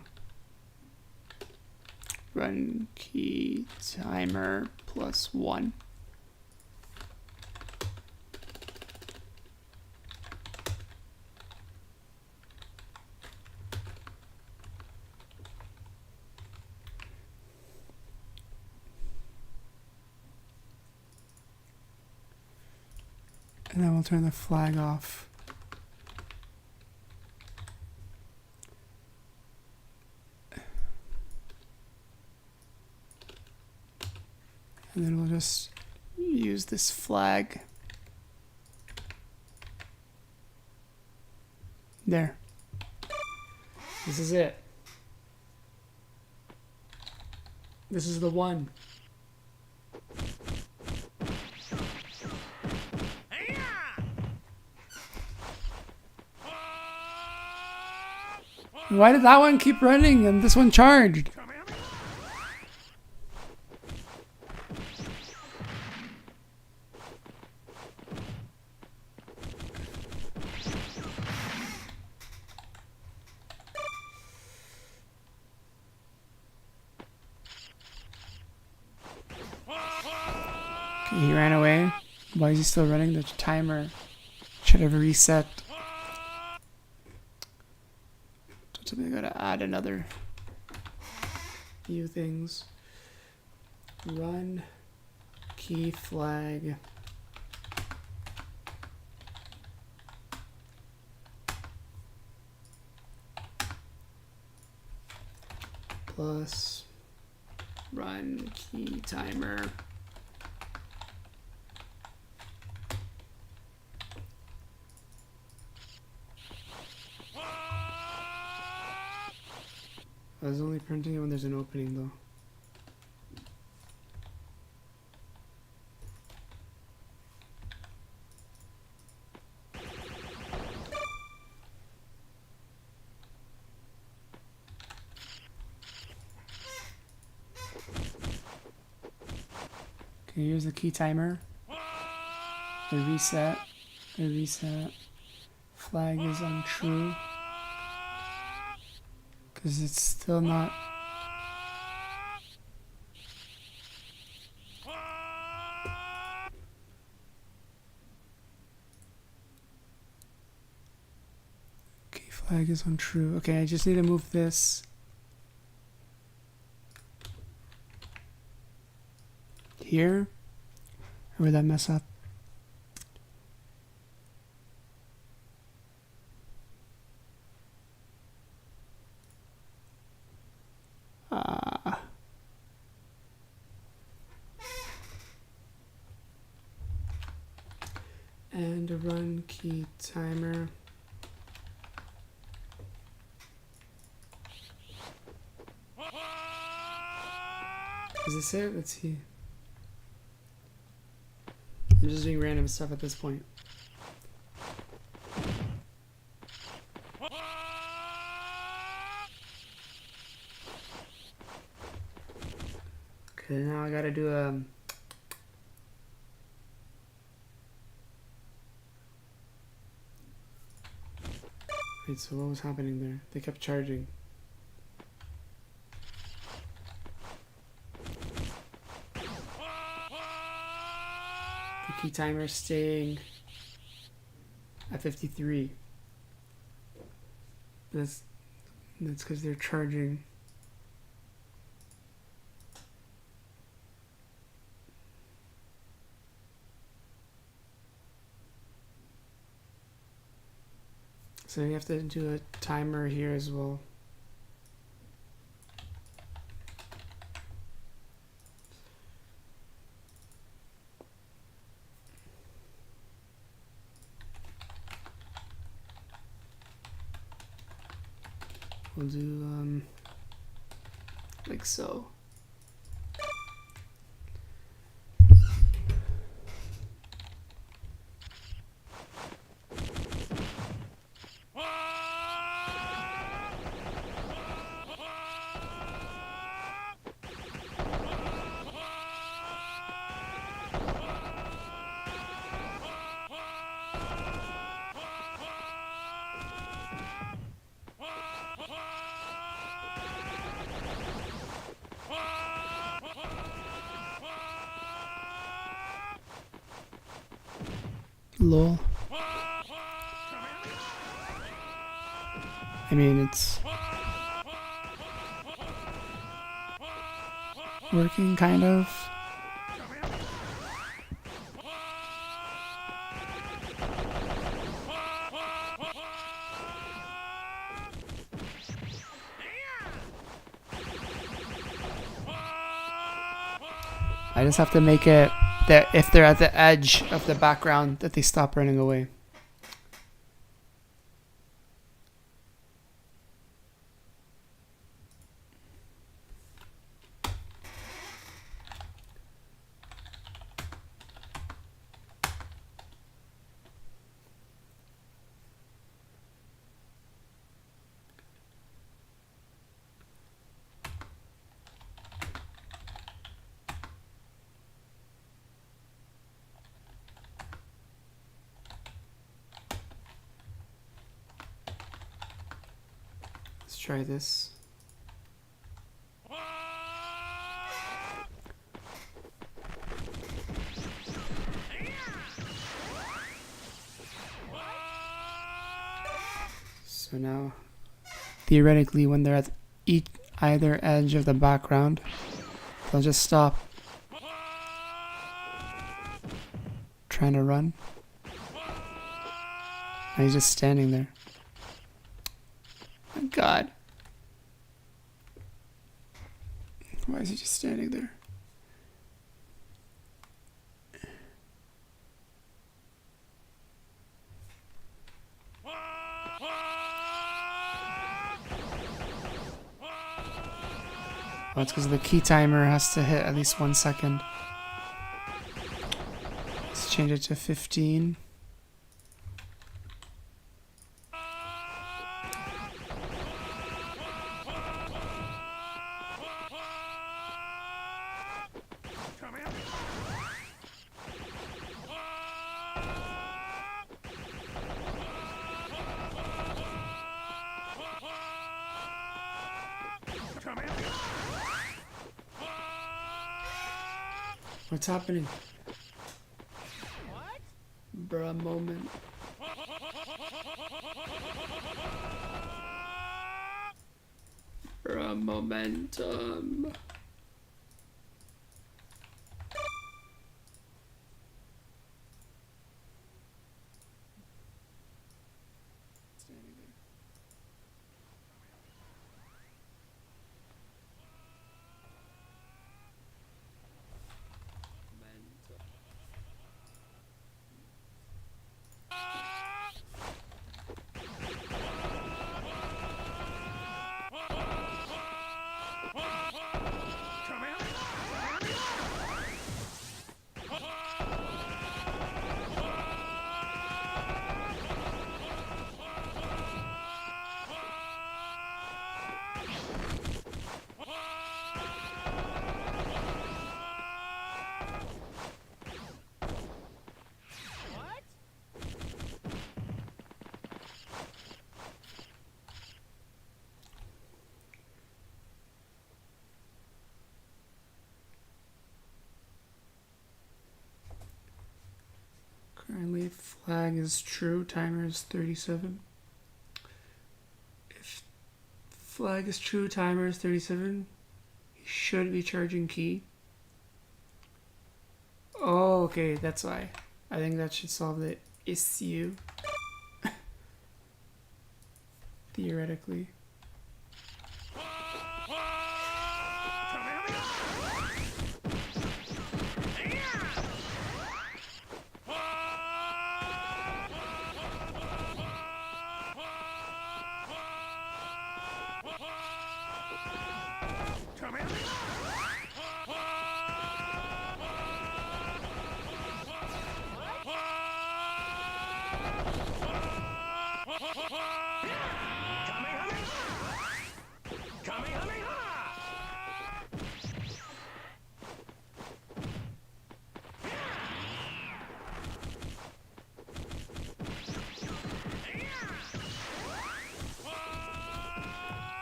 run key timer plus 1. And then we'll turn the flag off. And then we'll just use this flag. There. This is it. This is the one. Why did that one keep running and this one charged? Okay, he ran away. Why is he still running? The timer should have reset. So we gotta add another few things. Run key flag. Plus run key timer. I was only printing it when there's an opening though. Okay, here's the key timer. The reset. The reset. Flag is untrue. Because it's still not. Okay, flag is untrue. Okay, I just need to move this here. Or would that mess up? And a run key timer. Is this it? Let's see. I'm just doing random stuff at this point. Okay, now I gotta do a wait, so what was happening there? They kept charging. The key timer is staying at 53. That's because they're charging. So you have to do a timer here as well. We'll do like so. Lol. I mean, it's working kind of. I just have to make it that if they're at the edge of the background that they stop running away. Let's try this. So now, theoretically, when they're at either edge of the background, they'll just stop trying to run. And he's just standing there. Oh God. Why is he just standing there? Oh, it's because the key timer has to hit at least 1 second. Let's change it to 15. What's happening? What? Bruh moment. Bruh momentum. Standing there. What? Currently, flag is true. Timer is 37. If flag is true, timer is 37. He should be charging key. Oh, okay, that's why. I think that should solve the issue. Theoretically.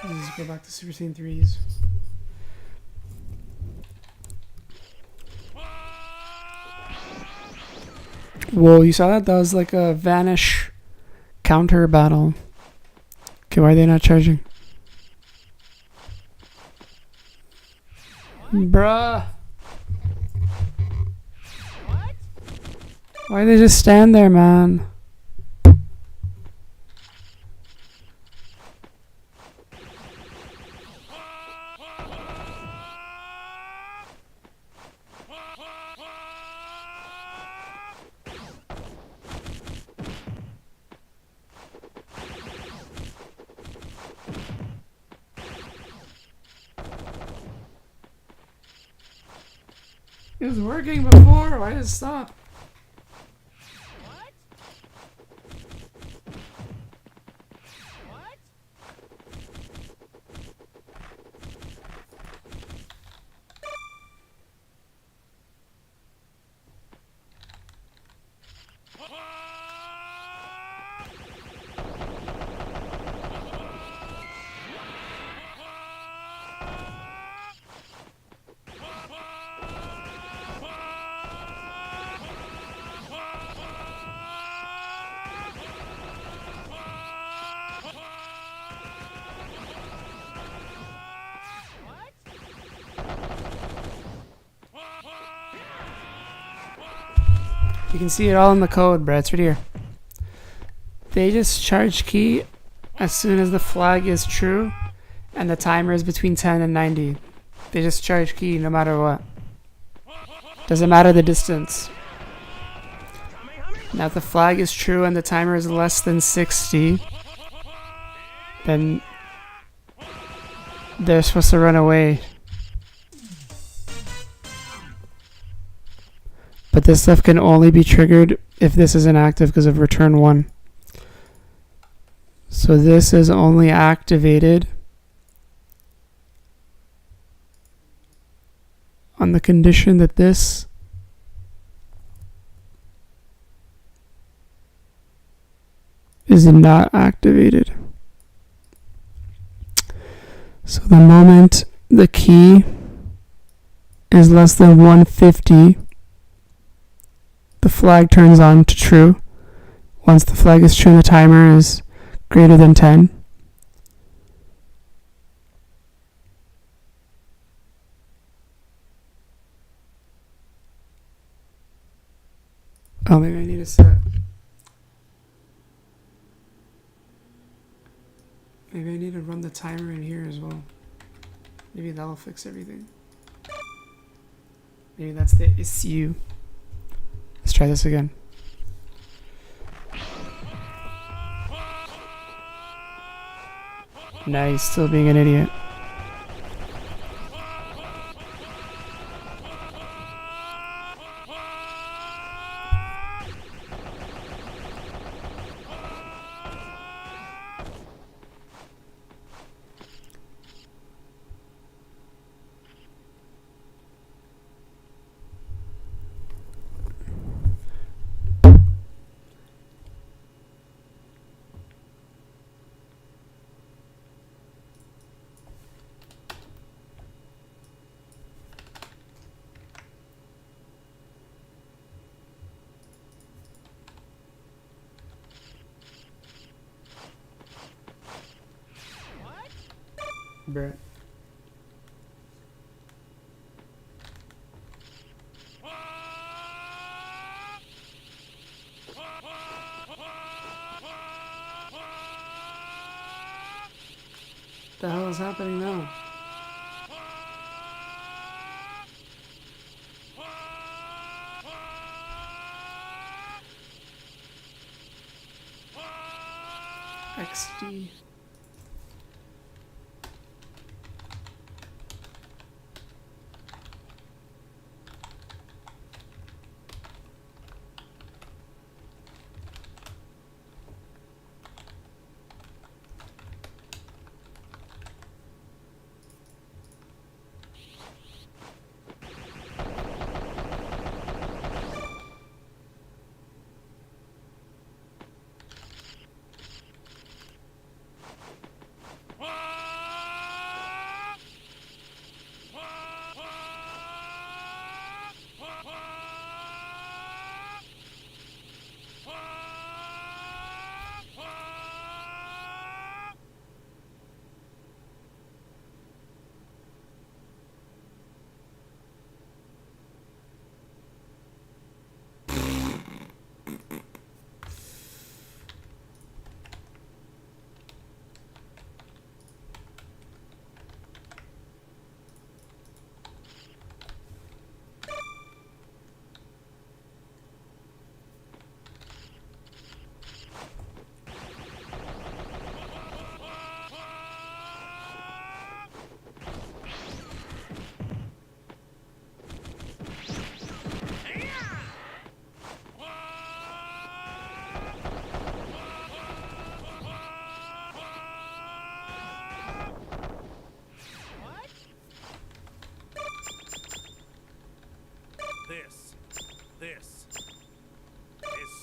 Let's go back to Super Saiyan 3s. Whoa, you saw that? That was like a vanish counter battle. Okay, why are they not charging? Bruh. What? Why they just stand there, man? It was working before. Why did it stop? What? What? You can see it all in the code, Brett. It's right here. They just charge key as soon as the flag is true and the timer is between 10 and 90. They just charge key no matter what. Doesn't matter the distance. Now if the flag is true and the timer is less than 60, then they're supposed to run away. But this stuff can only be triggered if this is inactive because of return 1. So this is only activated on the condition that this is not activated. So the moment the key is less than 150, the flag turns on to true. Once the flag is true, the timer is greater than 10. Oh, maybe I need to set. Maybe I need to run the timer in here as well. Maybe that'll fix everything. Maybe that's the issue. Let's try this again. Nice, still being an idiot. Brett. The hell is happening now? XD.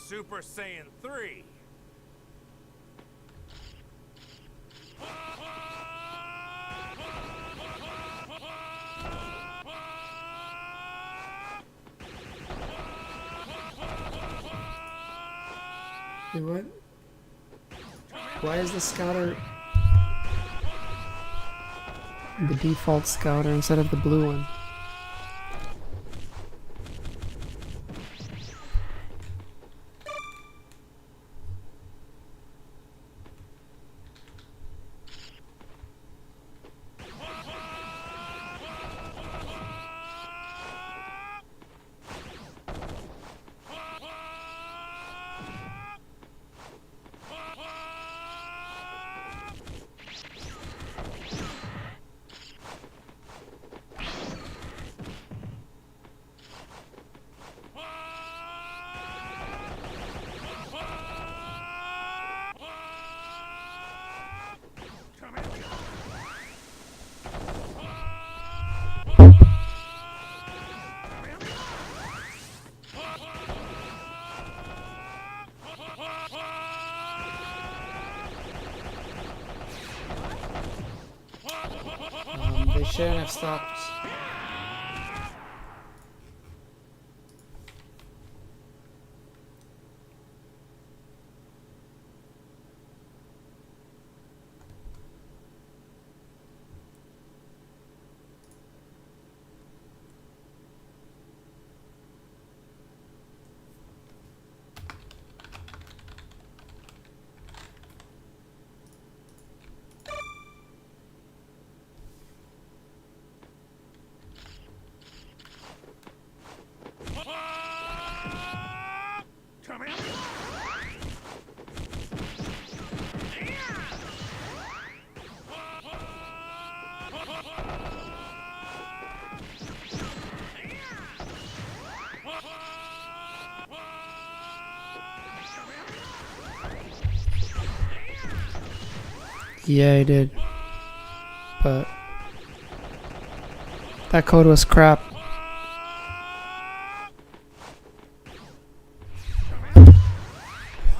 Super Saiyan 3. Wait, what? Why is the scouter the default scouter instead of the blue one? They shouldn't have stopped. Come here. Yeah, I did. But that code was crap.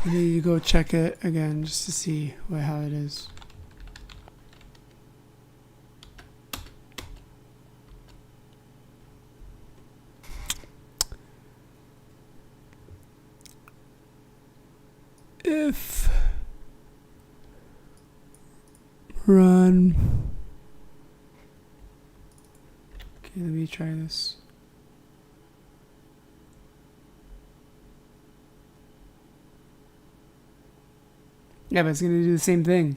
I need to go check it again just to see how it is. If run. Okay, let me try this. Yeah, but it's gonna do the same thing.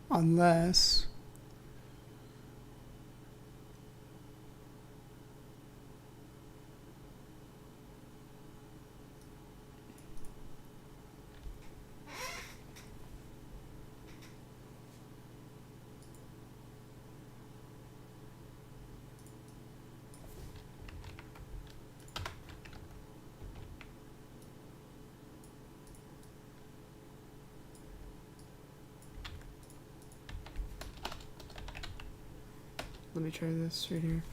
Unless let me try this right here.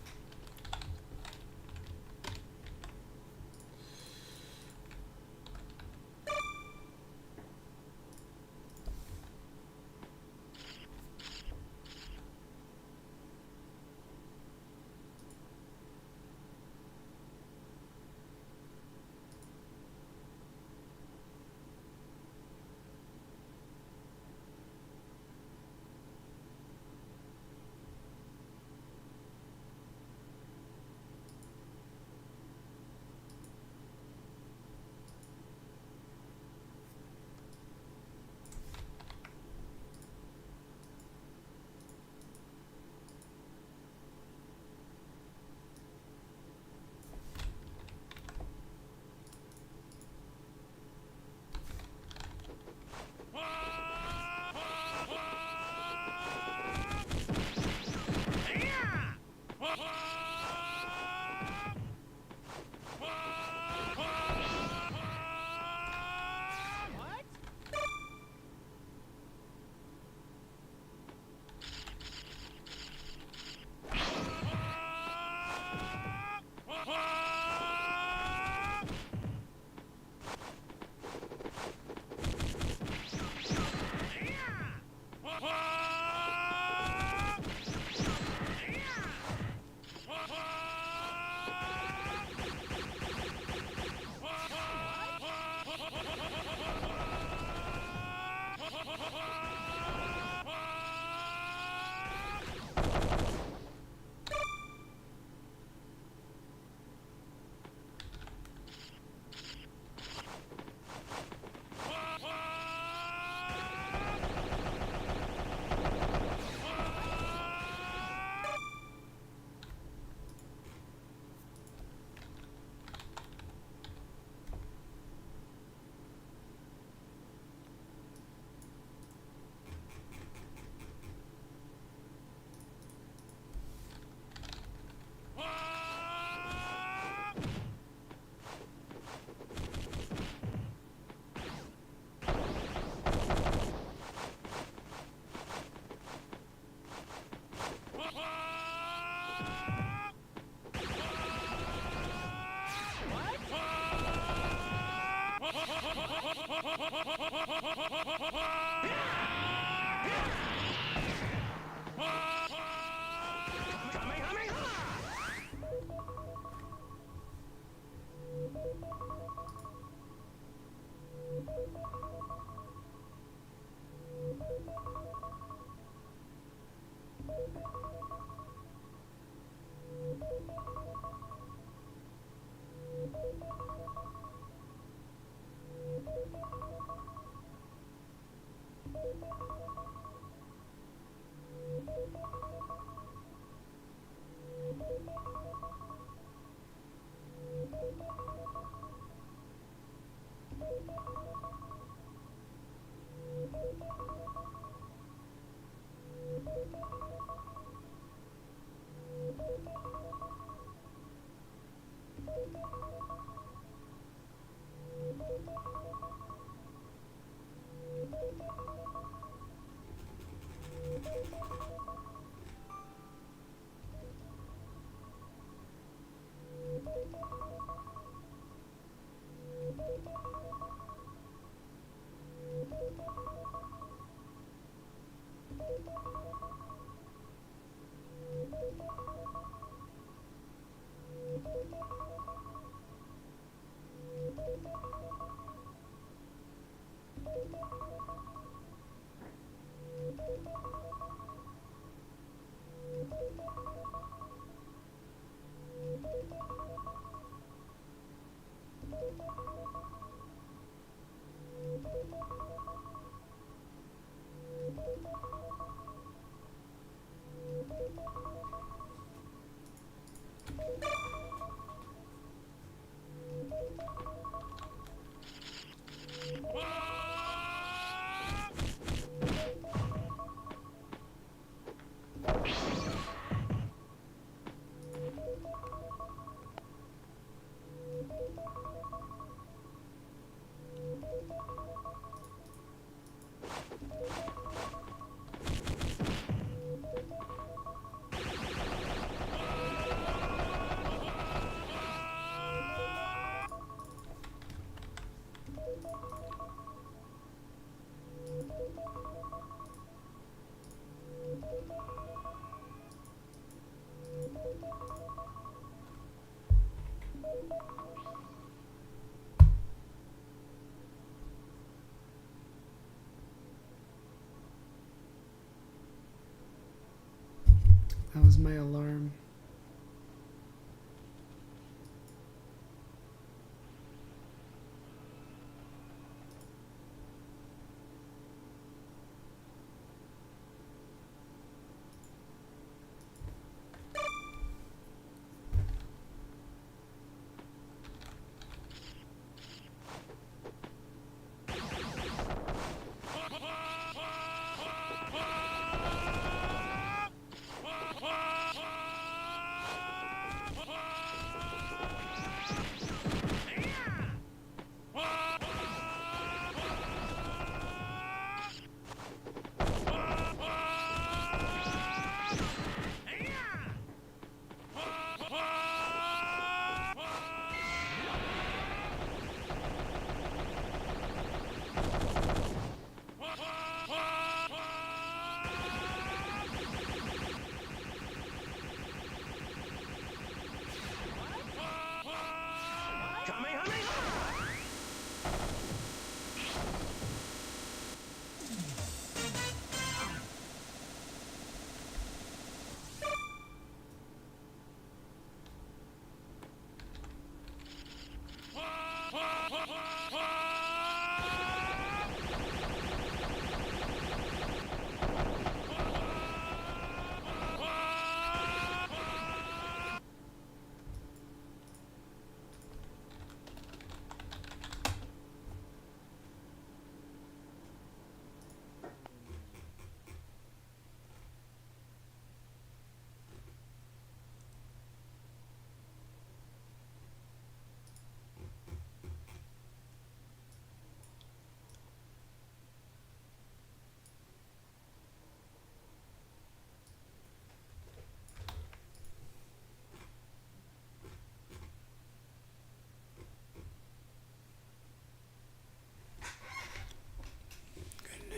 That was my alarm.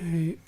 Hey.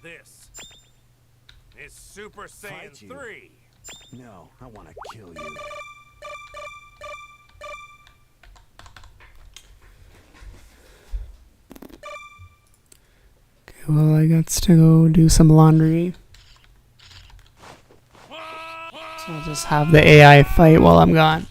This is Super Saiyan Fight you? 3. No, I want to kill you. Okay, well, I got to go do some laundry. So I'll just have the AI fight while I'm gone.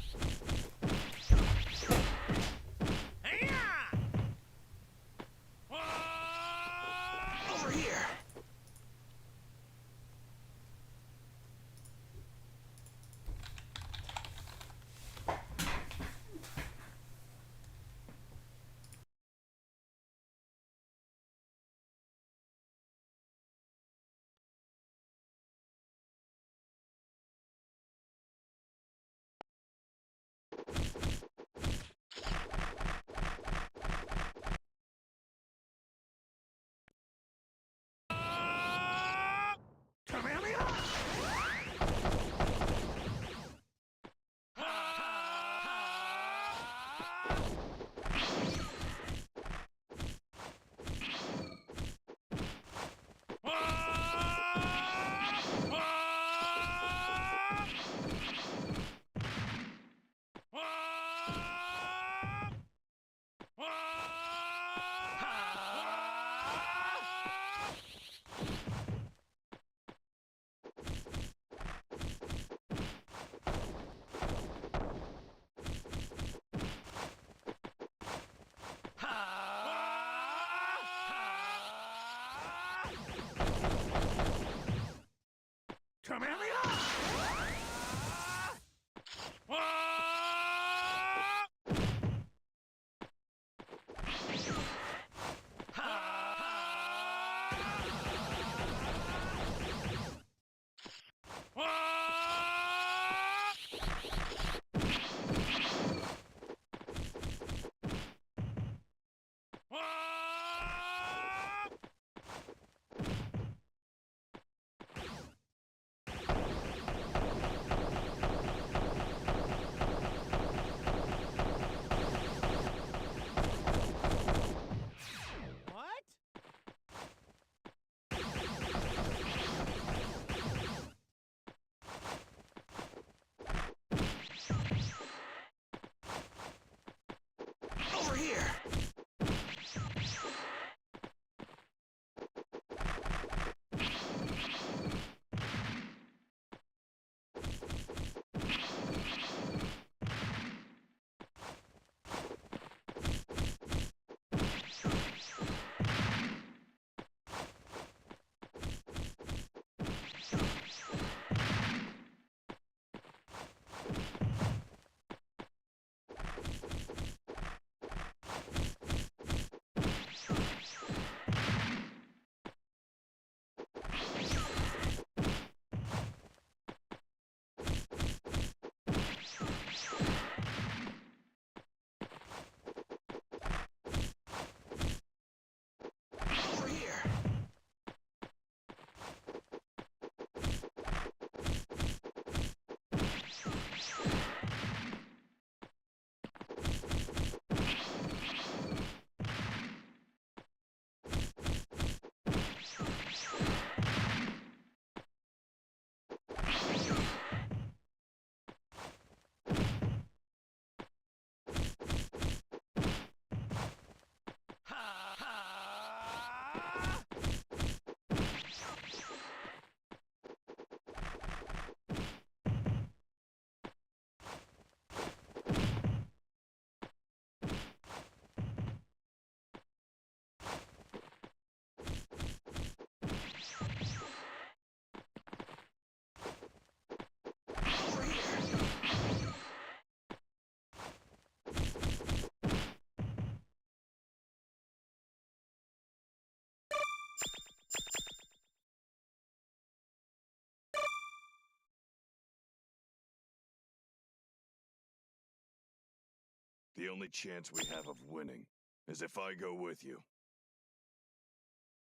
The only chance we have of winning is if I go with you.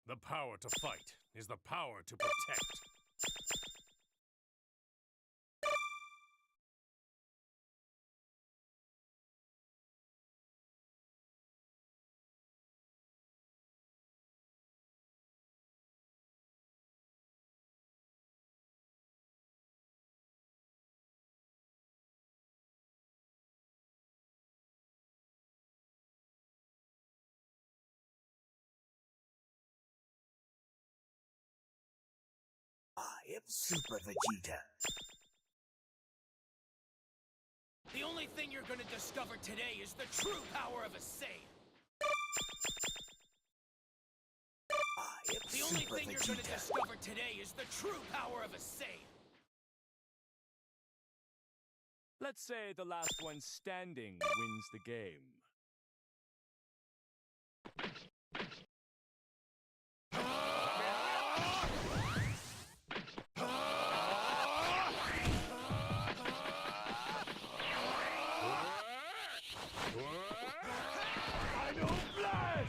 The power to fight is the power to protect. I am Super Vegeta. The only thing you're gonna discover today is the true power of a Saiyan. I am The only Super thing you're gonna Vegeta. discover today is the true power of a Saiyan. Let's say the last one standing wins the game. Final blast!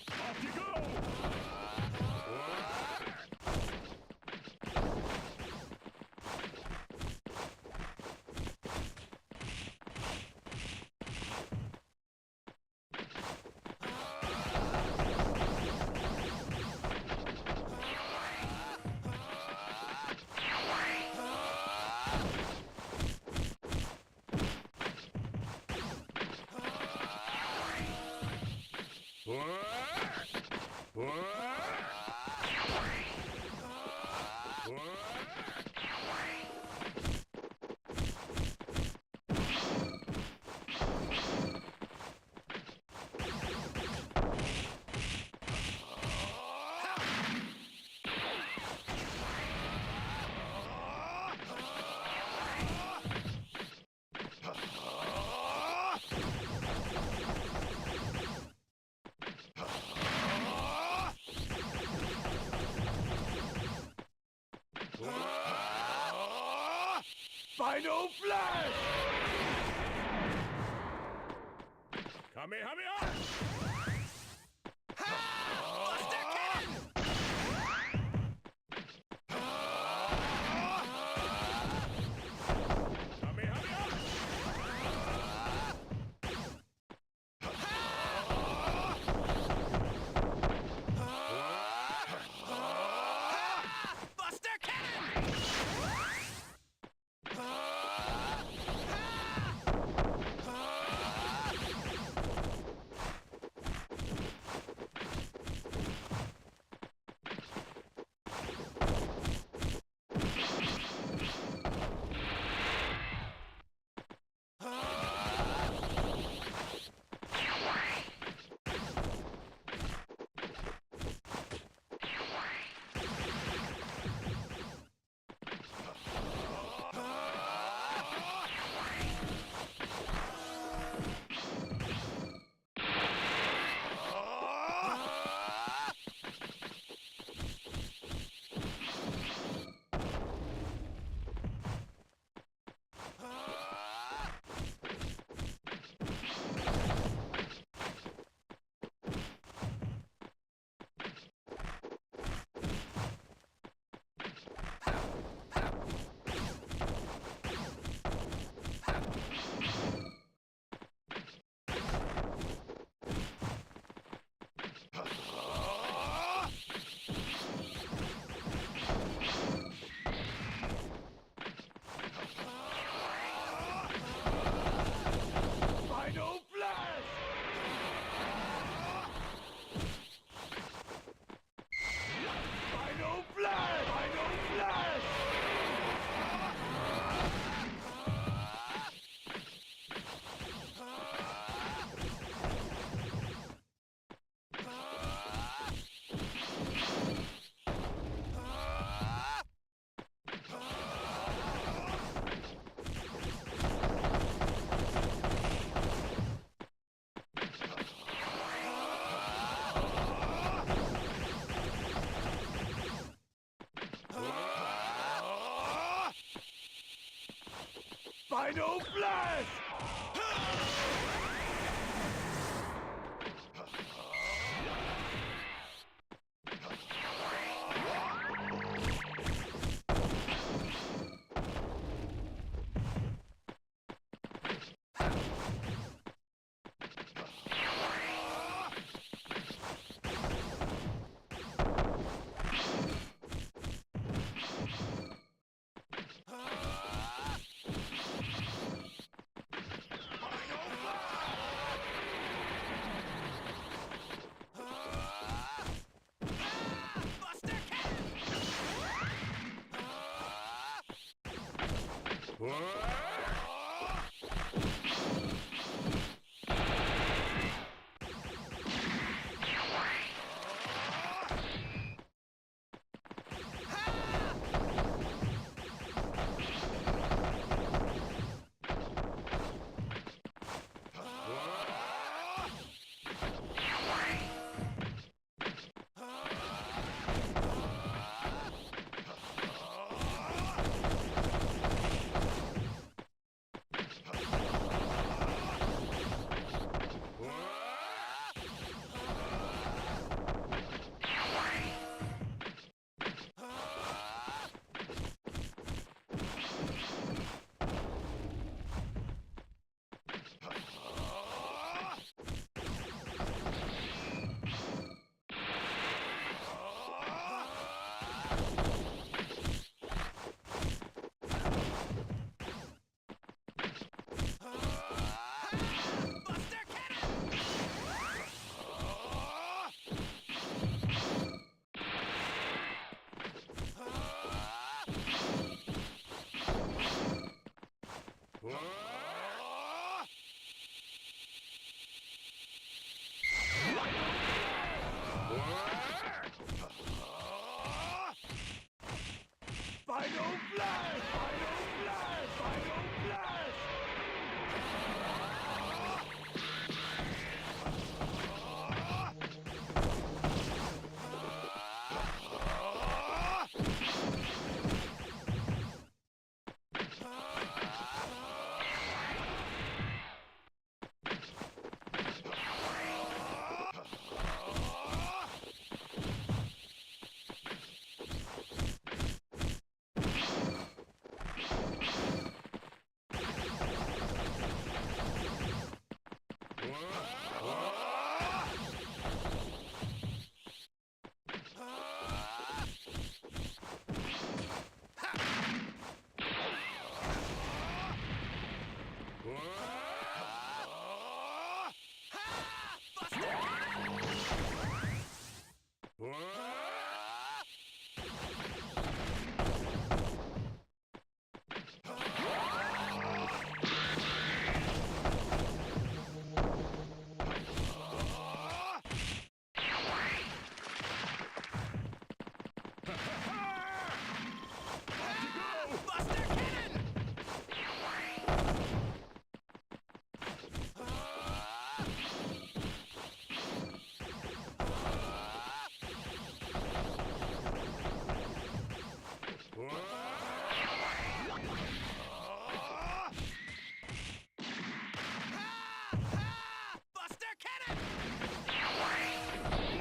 Off you go! Final flash! Kamehameha! Buster Cannon! Kamehameha! Buster Cannon! Final Blast! Final Blast! Final Blast! Final Blast!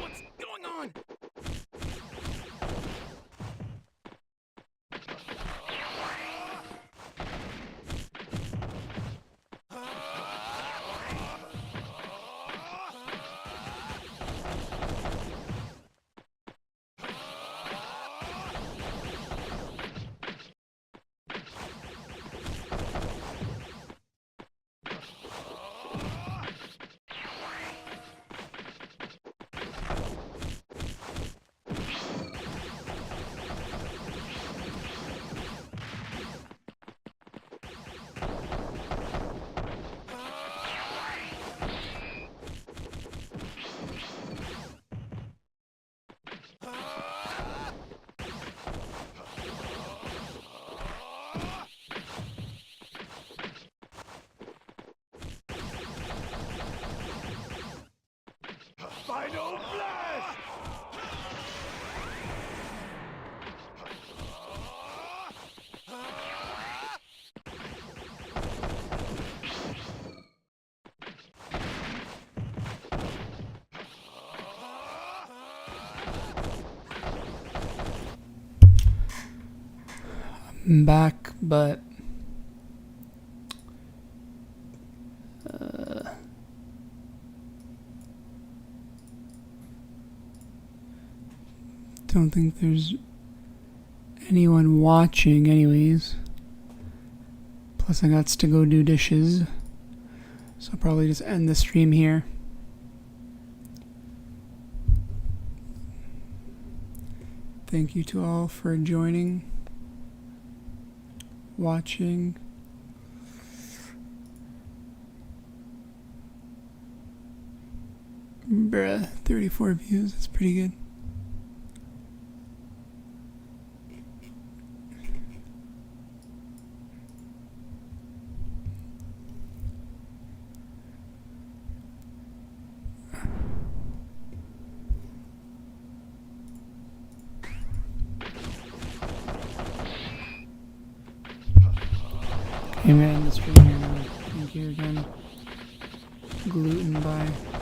What's going on? Final Blast! I'm back, but don't think there's anyone watching anyways. Plus I got to go do dishes, so I'll probably just end the stream here. Thank you to all for joining, watching. Bruh, 34 views, that's pretty good. Hey man, the stream here now. Thank you again. Gluten, bye.